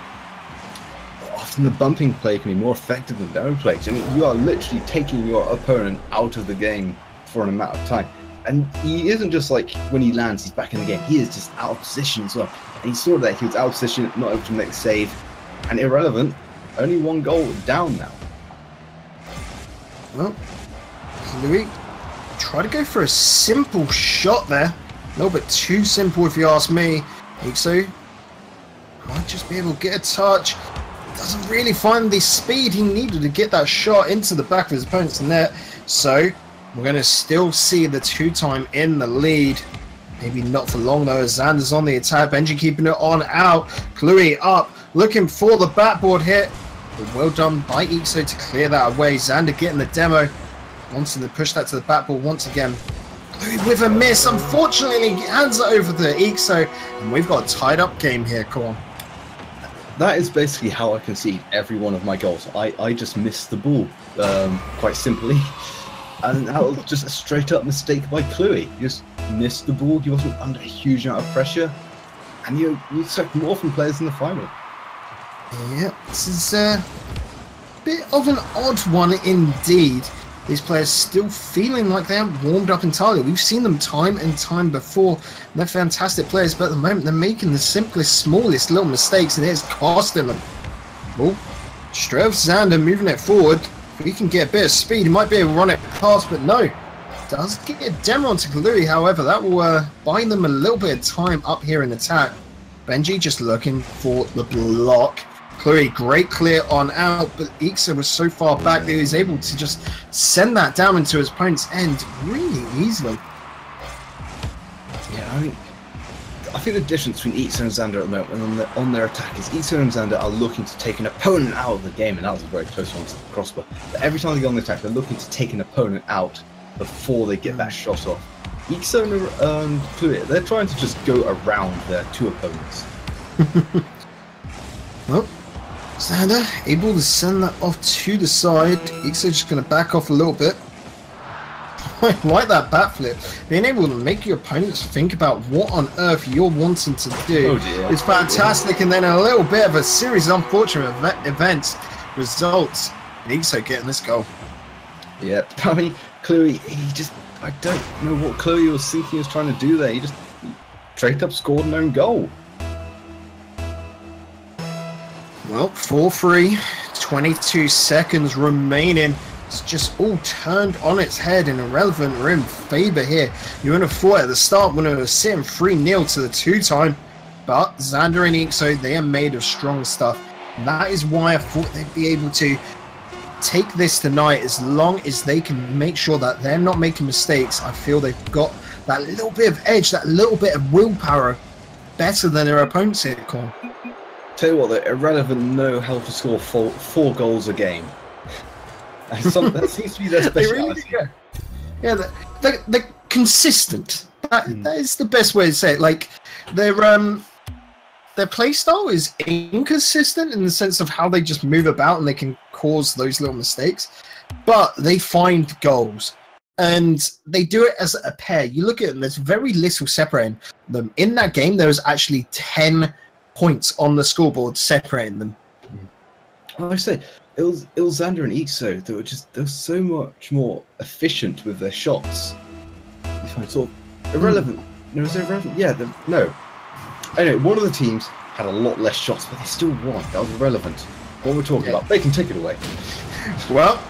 Often the bumping play can be more effective than demo plays. I mean, you are literally taking your opponent out of the game for an amount of time. And he isn't just like when he lands, he's back in the game. He is just out of position as well. And he saw that he was out of position, not able to make the save. And Irrelevant, only 1 goal down now. Well, Louis try to go for a simple shot there. A little bit too simple if you ask me. Ixo might just be able to get a touch. Doesn't really find the speed he needed to get that shot into the back of his opponent's net. So we're going to still see the 2-time in the lead. Maybe not for long though, as Xander's on the attack. Benji keeping it on out. Chloe up, looking for the backboard hit. But well done by Ixo to clear that away. Xander getting the demo. Wanting to push that to the backboard once again. Chloe with a miss. Unfortunately, hands it over to Ixo. And we've got a tied up game here. Come on. That is basically how I concede every one of my goals. I just missed the ball, quite simply. And that was just a straight up mistake by Chloe. You just missed the ball, you wasn't under a huge amount of pressure, and you expect more from players in the final. Yeah, this is a bit of an odd one indeed. These players still feeling like they haven't warmed up entirely. We've seen them time and time before. They're fantastic players, but at the moment they're making the simplest, smallest little mistakes, and it's costing them. Well, straight off Xander moving it forward. If he can get a bit of speed, he might be able to run it past, but no. Does get a demo onto Kalui, however, that will buy them a little bit of time up here in attack. Benji just looking for the block. Chloe, great clear on out, but Ixo was so far back that he was able to just send that down into his opponent's end really easily. Yeah, I think the difference between Ixo and Xander at the moment on their attack is Ixo and Xander are looking to take an opponent out of the game, and that was a very close one to the crossbar. But every time they go on the attack, they're looking to take an opponent out before they get that shot off. Ixo and Chloe, they're trying to just go around their 2 opponents. Well, Xander able to send that off to the side. Ixo just going to back off a little bit. I like that backflip. Being able to make your opponents think about what on earth you're wanting to do is fantastic. And then a little bit of a series of unfortunate events results in Ixo getting this goal. Yeah, I mean, Chloe, I don't know what Chloe was thinking he was trying to do there. He just straight up scored an own goal. Well, 4-3, 22 seconds remaining. It's just all turned on its head in Irrelevant room favor here. You would have thought at the start when it was sitting 3-0 to the 2-time, but Xander and Ixo, they are made of strong stuff. And that is why I thought they'd be able to take this tonight. As long as they can make sure that they're not making mistakes, I feel they've got that little bit of edge, that little bit of willpower better than their opponents here, Corn. Tell you what, they're irrelevant know how to score four goals a game. And that seems to be their speciality. Yeah, they're consistent. That is the best way to say it. Like, their play style is inconsistent in the sense of how they just move about and they can cause those little mistakes. But they find goals. And they do it as a pair. You look at them, there's very little separating them. In that game, there was actually 10 points on the scoreboard separating them. Like I say, it was Xander and Ixo that they're so much more efficient with their shots. You find sort of irrelevant. No, was it irrelevant? Yeah, no. Anyway, one of the teams had a lot less shots, but they still won. That was irrelevant. What we're talking about, they can take it away. Well,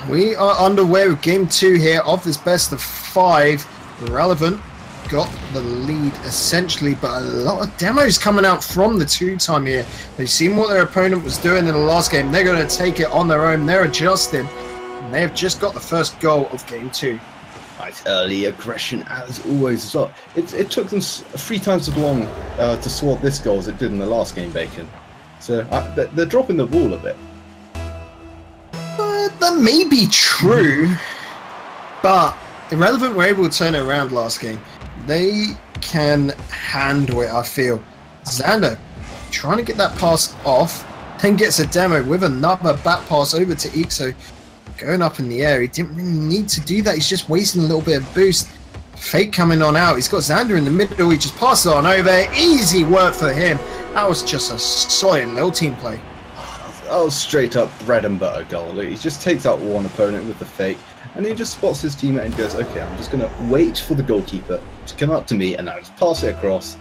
we are underway with game 2 here of this best of 5. Relevant got the lead essentially, but a lot of demos coming out from the 2-time here. They've seen what their opponent was doing in the last game. They're going to take it on their own. They're adjusting. And they have just got the first goal of game 2. Nice early aggression as always as well. It took them 3 times as long to sort this goal as it did in the last game, Bacon. So they're dropping the ball a bit. That may be true, but Irrelevant were able to turn it around last game. They can handle it, I feel. Xander trying to get that pass off, then gets a demo with another back pass over to Ixo. Going up in the air, he didn't really need to do that. He's just wasting a little bit of boost. Fake coming on out. He's got Xander in the middle. He just passes on over. Easy work for him. That was just a solid little team play. That was straight up bread and butter goal. Look, he just takes out one opponent with the fake, and he just spots his teammate and goes, okay, I'm just going to wait for the goalkeeper to come up to me, and I just pass it across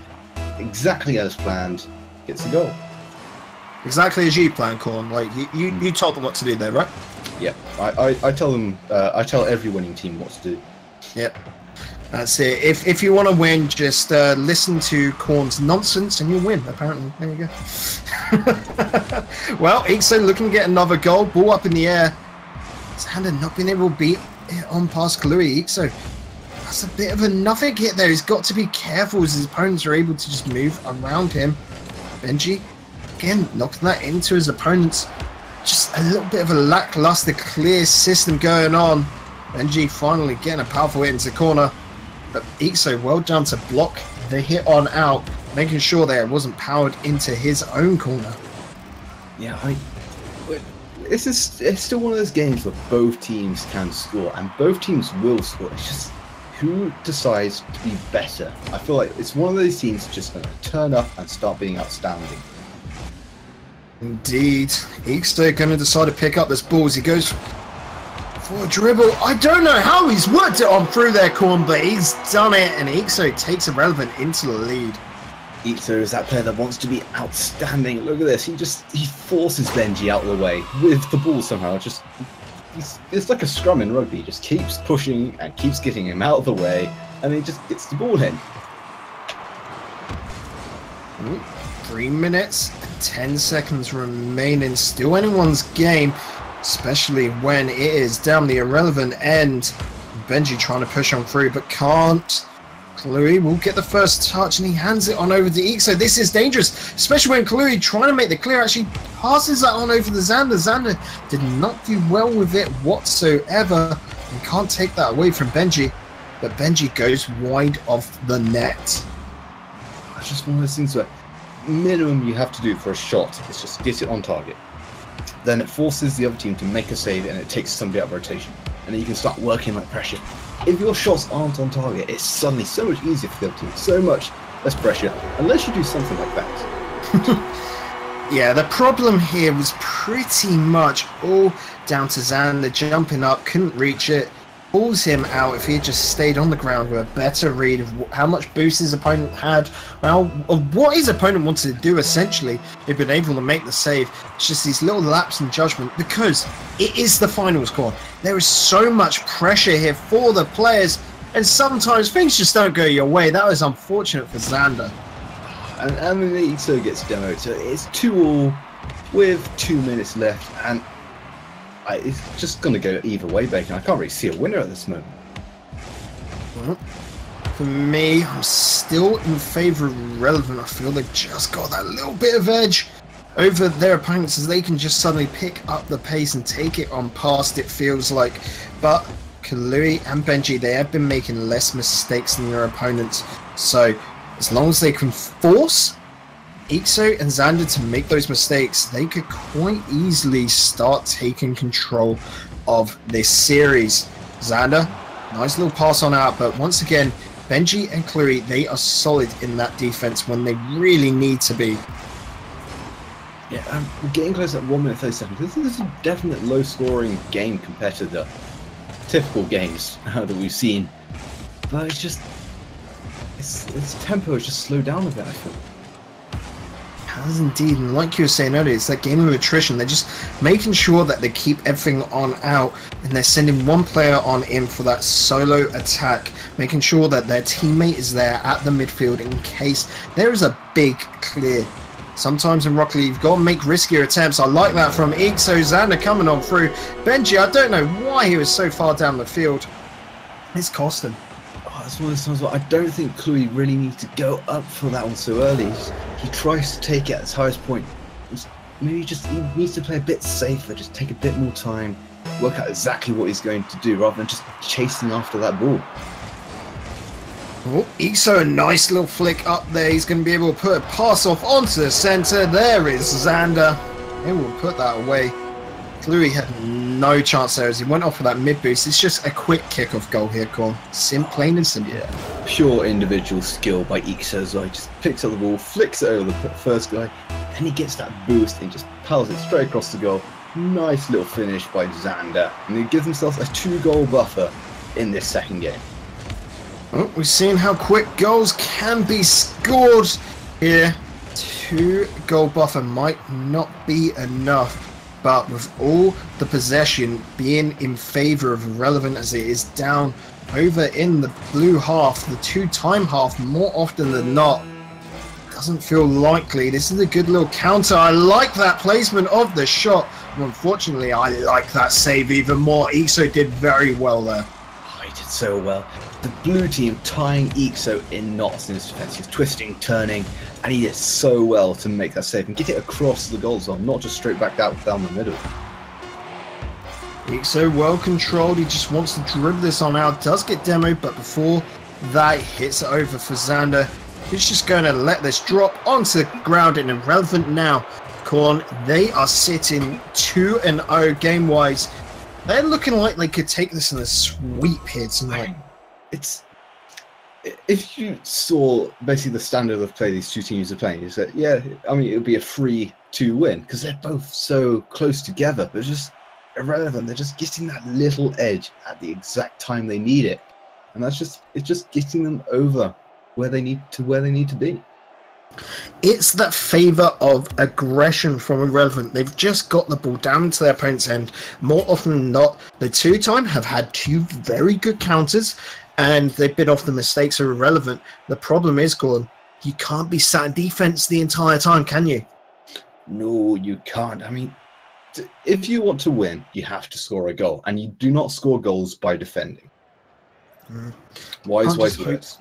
exactly as planned. Gets the goal. Exactly as you planned, Corn. Like, you told them what to do there, right? Yeah, I tell them, I tell every winning team what to do. Yep. That's it. If you want to win, just listen to Corn's nonsense and you'll win, apparently. There you go. Well, Ixo looking to get another goal. Ball up in the air. Xander not being able to beat it on past Kalui. Ixo, that's a bit of a nothing hit there. He's got to be careful as his opponents are able to just move around him. Benji, again, knocking that into his opponents. Just a little bit of a lackluster, clear system going on. Benji finally getting a powerful hit into the corner. But Ixo well done to block the hit on out, making sure that it wasn't powered into his own corner. Yeah, it's still one of those games where both teams can score, and both teams will score. It's just who decides to be better. I feel like it's one of those teams just going to turn up and start being outstanding. Indeed. Ixo going to decide to pick up this ball as he goes for a dribble. I don't know how he's worked it on through their corn, but he's done it, and Ixo takes Irrelevant into the lead. Ixo is that player that wants to be outstanding. Look at this. He forces Benji out of the way with the ball somehow. It's like a scrum in rugby. He just keeps pushing and keeps getting him out of the way, and he just gets the ball in. 3 minutes and 10 seconds remaining. Still anyone's game, especially when it is down the Irrelevant end. Benji trying to push on through, but can't. Kalui will get the first touch, and he hands it on over to Ixo. This is dangerous, especially when Kalui, trying to make the clear, actually passes that on over to Xander. Xander did not do well with it whatsoever, and can't take that away from Benji. But Benji goes wide of the net. It's just one of those things where minimum you have to do for a shot is just get it on target. Then it forces the other team to make a save, and it takes somebody out of rotation, and then you can start working like pressure. If your shots aren't on target, it's suddenly so much easier for the other team, so much less pressure, unless you do something like that. Yeah, the problem here was pretty much all down to Xander jumping up, couldn't reach it, pulls him out. If he had just stayed on the ground with a better read of how much boost his opponent had, well, of what his opponent wanted to do, essentially, he'd been able to make the save. It's just these little lapses in judgment, because it is the final score. There is so much pressure here for the players, and sometimes things just don't go your way. That was unfortunate for Xander. And then Ixo gets demoed, so it's 2-2 with 2 minutes left, and it's just going to go either way, Bacon. I can't really see a winner at this moment. For me, I'm still in favour of Relevant. I feel they've just got that little bit of edge over their opponents as they can just suddenly pick up the pace and take it on past, it feels like. But Kalui and Benji, they have been making less mistakes than their opponents. So as long as they can force Ixo and Xander to make those mistakes, they could quite easily start taking control of this series. Xander, nice little pass on out, but once again, Benji and Kalui, they are solid in that defense when they really need to be. Yeah, we're getting close at 1 minute 30 seconds. This is a definite low-scoring game compared to the typical games that we've seen. But it's just, its tempo has just slowed down a bit, I feel. Has indeed, and like you were saying earlier, it's that game of attrition. They're just making sure that they keep everything on out, and they're sending one player on in for that solo attack, making sure that their teammate is there at the midfield in case there is a big clear. Sometimes in Rocket League, you've got to make riskier attempts. I like that from Ixo. Xander coming on through. Benji, I don't know why he was so far down the field. It's cost him. Oh, that's one of those times where I don't think Kalui really needs to go up for that one so early. He tries to take it at his highest point. Maybe he needs to play a bit safer, just take a bit more time, work out exactly what he's going to do rather than just chasing after that ball. Oh, Ixo, a nice little flick up there. He's going to be able to put a pass off onto the centre. There is Xander. He will put that away. Kalui had no chance there as he went off with that mid boost. It's just a quick kickoff goal here, Corn. Plain and simple. Yeah, pure individual skill by Ixo as well. He just picks up the ball, flicks it over the first guy, and he gets that boost and just powers it straight across the goal. Nice little finish by Xander. And he gives himself a 2-goal buffer in this second game. Well, we've seen how quick goals can be scored here. 2-goal buffer might not be enough, but with all the possession being in favour of Relevant as it is down over in the blue half, the 2-time half more often than not, doesn't feel likely. This is a good little counter. I like that placement of the shot. And unfortunately, I like that save even more. Ixo did very well there. Oh, he did so well. The blue team tying Ixo in knots in his defence. He's twisting, turning, and he did so well to make that save and get it across the goal zone, not just straight back down the middle. Ixo well controlled. He just wants to dribble this on out. Does get demoed, but before that hits it over for Xander. He's just going to let this drop onto the ground and Irrelevant now. Corn, they are sitting 2-0 game-wise. They're looking like they could take this in a sweep here tonight. If you saw basically the standard of play these two teams are playing, you said, yeah, I mean, it would be a 3-2 win because they're both so close together, but just Irrelevant. They're just getting that little edge at the exact time they need it, and it's just getting them over where they need to be. It's that favour of aggression from Irrelevant. They've just got the ball down to their opponent's end. More often than not, the 2-time have had 2 very good counters, and they've been off the mistakes of Irrelevant. The problem is, Gordon, you can't be sat in defence the entire time, can you? No, you can't. I mean, if you want to win, you have to score a goal, and you do not score goals by defending. Wise words.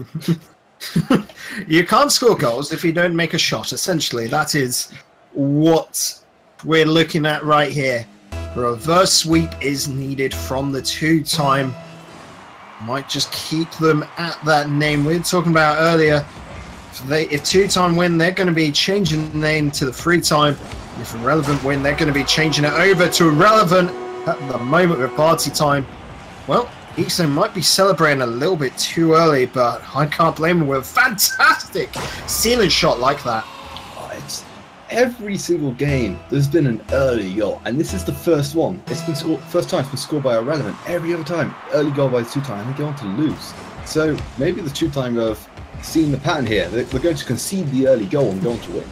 You can't score goals if you don't make a shot, essentially. That is what we're looking at right here. A reverse sweep is needed from the 2-time. Might just keep them at that name we were talking about earlier. If 2-time win, they're going to be changing the name to the 3-time. If Irrelevant win, they're going to be changing it over to Irrelevant at the moment with party time. Well, Ixo might be celebrating a little bit too early, but I can't blame him with a fantastic ceiling shot like that. Oh, it's every single game there's been an early goal, and this is the first one. It's been first time it's been scored by Irrelevant. Every other time, early goal by the 2-time, they go on to lose. So maybe the 2-time have seen the pattern here. They're going to concede the early goal and go on to win.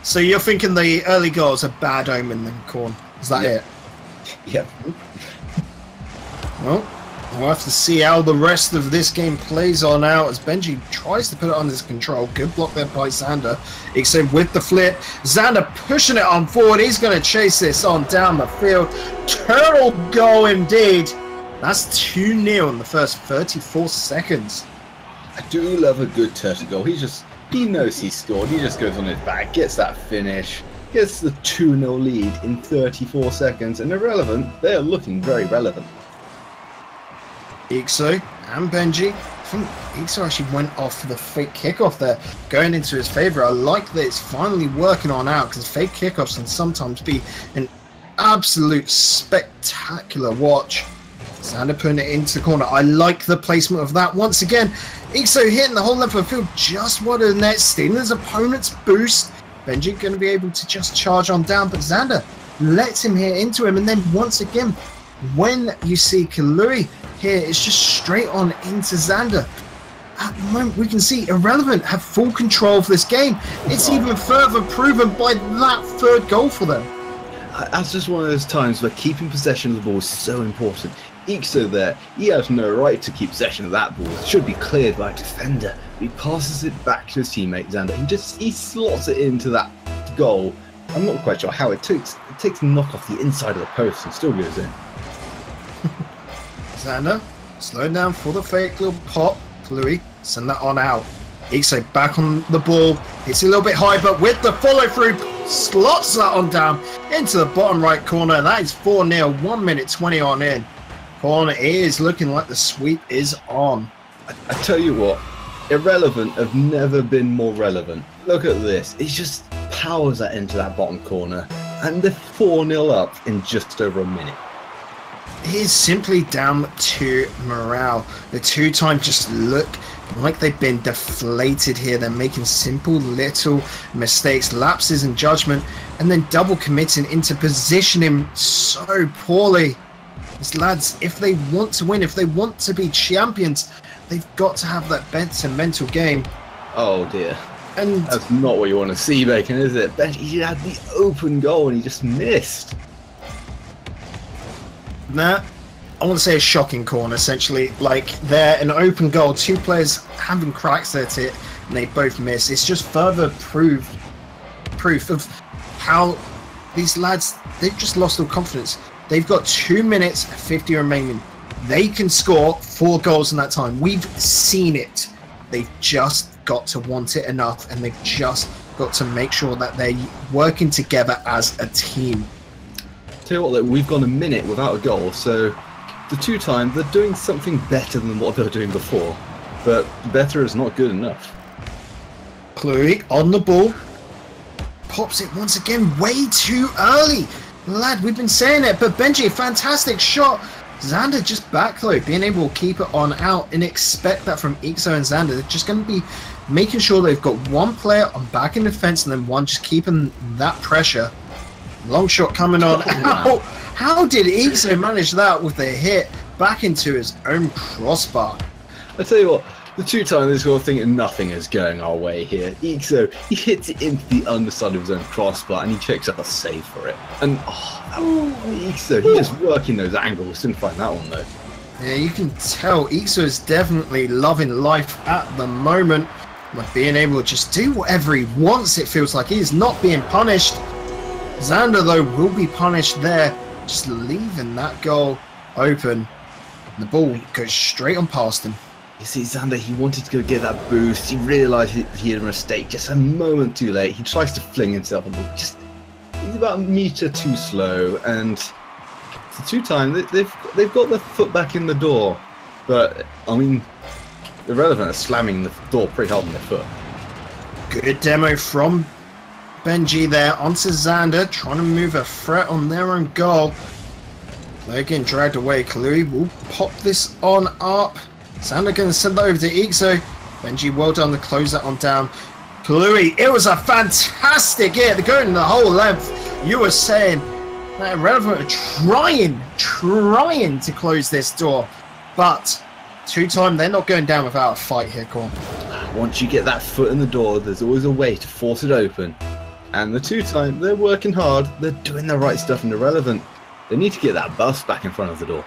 So you're thinking the early goal is a bad omen then, Corn? Is that it? Yeah. Well, we'll have to see how the rest of this game plays on out as Benji tries to put it under his control. Good block there by Xander. Except with the flip. Xander pushing it on forward. He's going to chase this on down the field. Turtle goal indeed. That's 2-0 in the first 34 seconds. I do love a good turtle goal. He knows he scored. He just goes on his back, gets that finish, gets the 2-0 lead in 34 seconds. And Irrelevant, they are looking very relevant. Ixo and Benji. I think Ixo actually went off for the fake kickoff there, going into his favour. I like that it's finally working on out, because fake kickoffs can sometimes be an absolute spectacular watch. Xander putting it into the corner. I like the placement of that. Once again, Ixo hitting the whole length of the field just wide of the net, stealing his opponent's boost. Benji going to be able to just charge on down, but Xander lets him hit into him. And then once again, when you see Kalui here, it's just straight on into Xander. At the moment, we can see Irrelevant have full control of this game. It's even further proven by that third goal for them. That's just one of those times where keeping possession of the ball is so important. Ixo there, he has no right to keep possession of that ball. It should be cleared by a defender. He passes it back to his teammate Xander. He slots it into that goal. I'm not quite sure how it takes a knock off the inside of the post and still goes in. Xander, slowing down for the fake little pop. Louis, send that on out. Ixo back on the ball. It's a little bit high, but with the follow through, slots that on down into the bottom right corner. That is 4-0, 1 minute 20 on in. Corner is looking like the sweep is on. I tell you what, Irrelevant have never been more relevant. Look at this. He just powers that into that bottom corner, and they're 4-0 up in just over a minute. It is simply down to morale. The two-time just look like they've been deflated here. They're making simple little mistakes, lapses in judgment, and then double committing into positioning so poorly. These lads, if they want to win, if they want to be champions, they've got to have that better mental game. Oh dear. And that's not what you want to see, Bacon, is it? He had the open goal and he just missed. Nah, I want to say a shocking corner, essentially. Like, they're an open goal, two players having cracks at it, and they both miss. It's just further proof of how these lads, they've just lost all confidence. They've got 2 minutes 50 remaining. They can score 4 goals in that time. We've seen it. They've just got to want it enough, and they've just got to make sure that they're working together as a team. Tell you what, we've gone a minute without a goal, so the two-time, they're doing something better than what they were doing before, but better is not good enough. Chloe on the ball, pops it once again way too early. Lad, we've been saying it, but Benji, fantastic shot. Xander just back though, being able to keep it on out, and expect that from Ixo and Xander. They're just going to be making sure they've got one player on back in defense and then one just keeping that pressure. Long shot coming on. How did Ixo manage that with a hit back into his own crossbar? I tell you what, the two-time they're sort of thinking nothing is going our way here. Ixo, he hits it into the underside of his own crossbar and he checks up a save for it. And Ixo, he's just working those angles. Didn't find that one though. Yeah, you can tell Ixo is definitely loving life at the moment. Like being able to just do whatever he wants, it feels like. He is not being punished. Xander, though, will be punished there, just leaving that goal open. The ball goes straight on past him. You see, Xander, he wanted to go get that boost. He realised he had a mistake just a moment too late. He tries to fling himself on the ball. He's about a metre too slow, and the two-time, they've got their foot back in the door. But, I mean, Irrelevant are slamming the door pretty hard on their foot. Good demo from Benji there onto Xander, trying to move a threat on their own goal. They're getting dragged away. Kalui will pop this on up. Xander going to send that over to Ixo. Benji, well done to close that on down. Kalui, it was a fantastic hit. They're going the whole length. You were saying that Irrelevant are trying to close this door. But two-time, they're not going down without a fight here, Corn. Once you get that foot in the door, there's always a way to force it open. And the two-time, they're working hard, they're doing the right stuff and Irrelevant. They need to get that bus back in front of the door.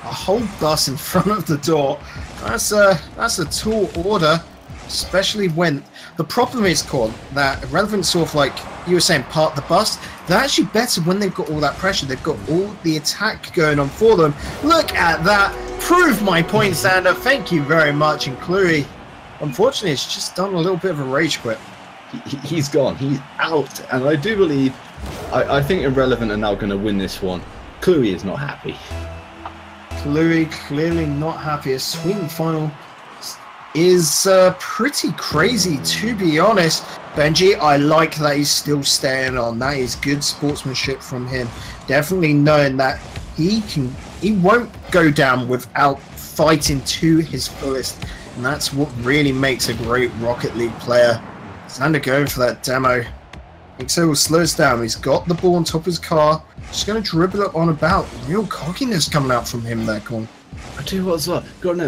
A whole bus in front of the door. That's a tall order, especially when the problem is, Corn, that Irrelevant sort of like you were saying, part the bus. They're actually better when they've got all that pressure. They've got all the attack going on for them. Look at that. prove my point, Xander. Thank you very much. And Chloe, unfortunately, has just done a little bit of a rage quit. He's gone. He's out. And I do believe, I think Irrelevant are now going to win this one. Chloe is not happy. Chloe clearly not happy. A swing final is pretty crazy, to be honest. Benji, I like that he's still staying on. That is good sportsmanship from him. Definitely knowing that he won't go down without fighting to his fullest. And that's what really makes a great Rocket League player. Xander going for that demo. Ixo will slow us down. He's got the ball on top of his car. Just going to dribble it on about. Real cockiness coming out from him there, Con. I tell you what as well, gotta know,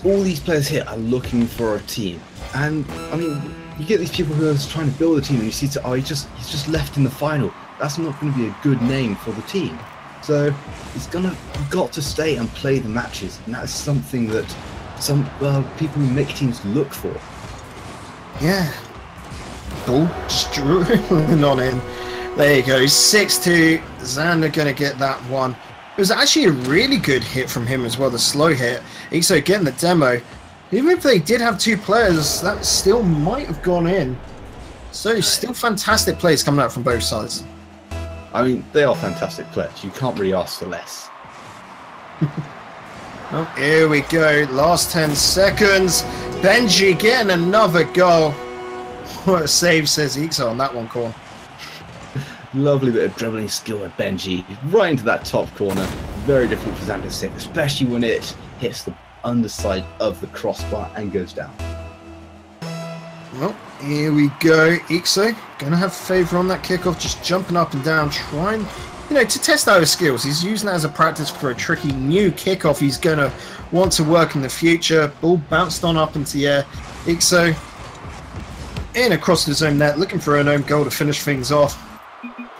all these players here are looking for a team. And, I mean, you get these people who are just trying to build a team and you see, he's just left in the final. That's not going to be a good name for the team. So, he's got to stay and play the matches. And that's something that some people who make teams look for. Yeah. Ball just dribbling on in. There you go, 6-2. Xander going to get that one. It was actually a really good hit from him as well, the slow hit. Ixo getting the demo. Even if they did have two players, that still might have gone in. So still fantastic plays coming out from both sides. I mean, they are fantastic players. You can't really ask for less. Oh, here we go. Last 10 seconds. Benji getting another goal. What a save, says Ixo on that one, Corn. Lovely bit of dribbling skill with Benji. Right into that top corner. Very difficult for Xander to save, especially when it hits the underside of the crossbar and goes down. Well, here we go. Ixo going to have favour on that kickoff, just jumping up and down, trying, to test out his skills. He's using that as a practice for a tricky new kickoff he's going to want to work in the future. Ball bounced on up into the air. Ixo in across the zone net, looking for an own goal to finish things off.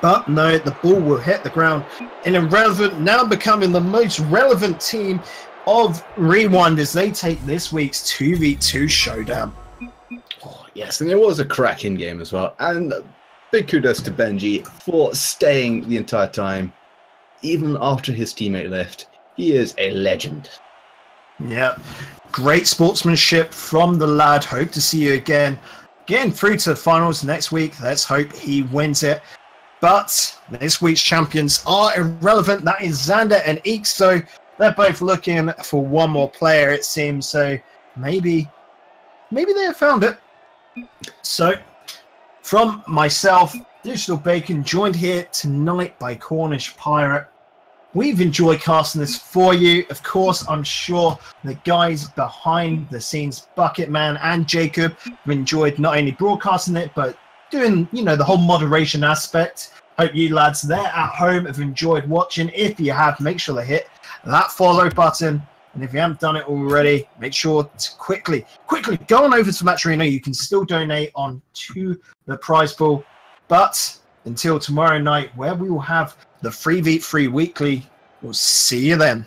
But no, the ball will hit the ground. And Irrelevant now becoming the most relevant team of Rewind as they take this week's 2v2 showdown. Oh, yes, and it was a cracking game as well. And big kudos to Benji for staying the entire time. Even after his teammate left, he is a legend. Yeah, great sportsmanship from the lad. Hope to see you again. Getting through to the finals next week. Let's hope he wins it. But this week's champions are Irrelevant. That is Xander and Ixo. They're both looking for one more player, it seems. So maybe they have found it. So from myself, Digital Bacon, joined here tonight by Cornish Pirate. We've enjoyed casting this for you. Of course, I'm sure the guys behind the scenes, Bucketman and Jacob, have enjoyed not only broadcasting it, but doing, the whole moderation aspect. Hope you lads there at home have enjoyed watching. If you have, make sure to hit that follow button. And if you haven't done it already, make sure to quickly go on over to Match Arena. You can still donate on to the prize pool. But until tomorrow night, where we will have the 3v3 weekly, we'll see you then.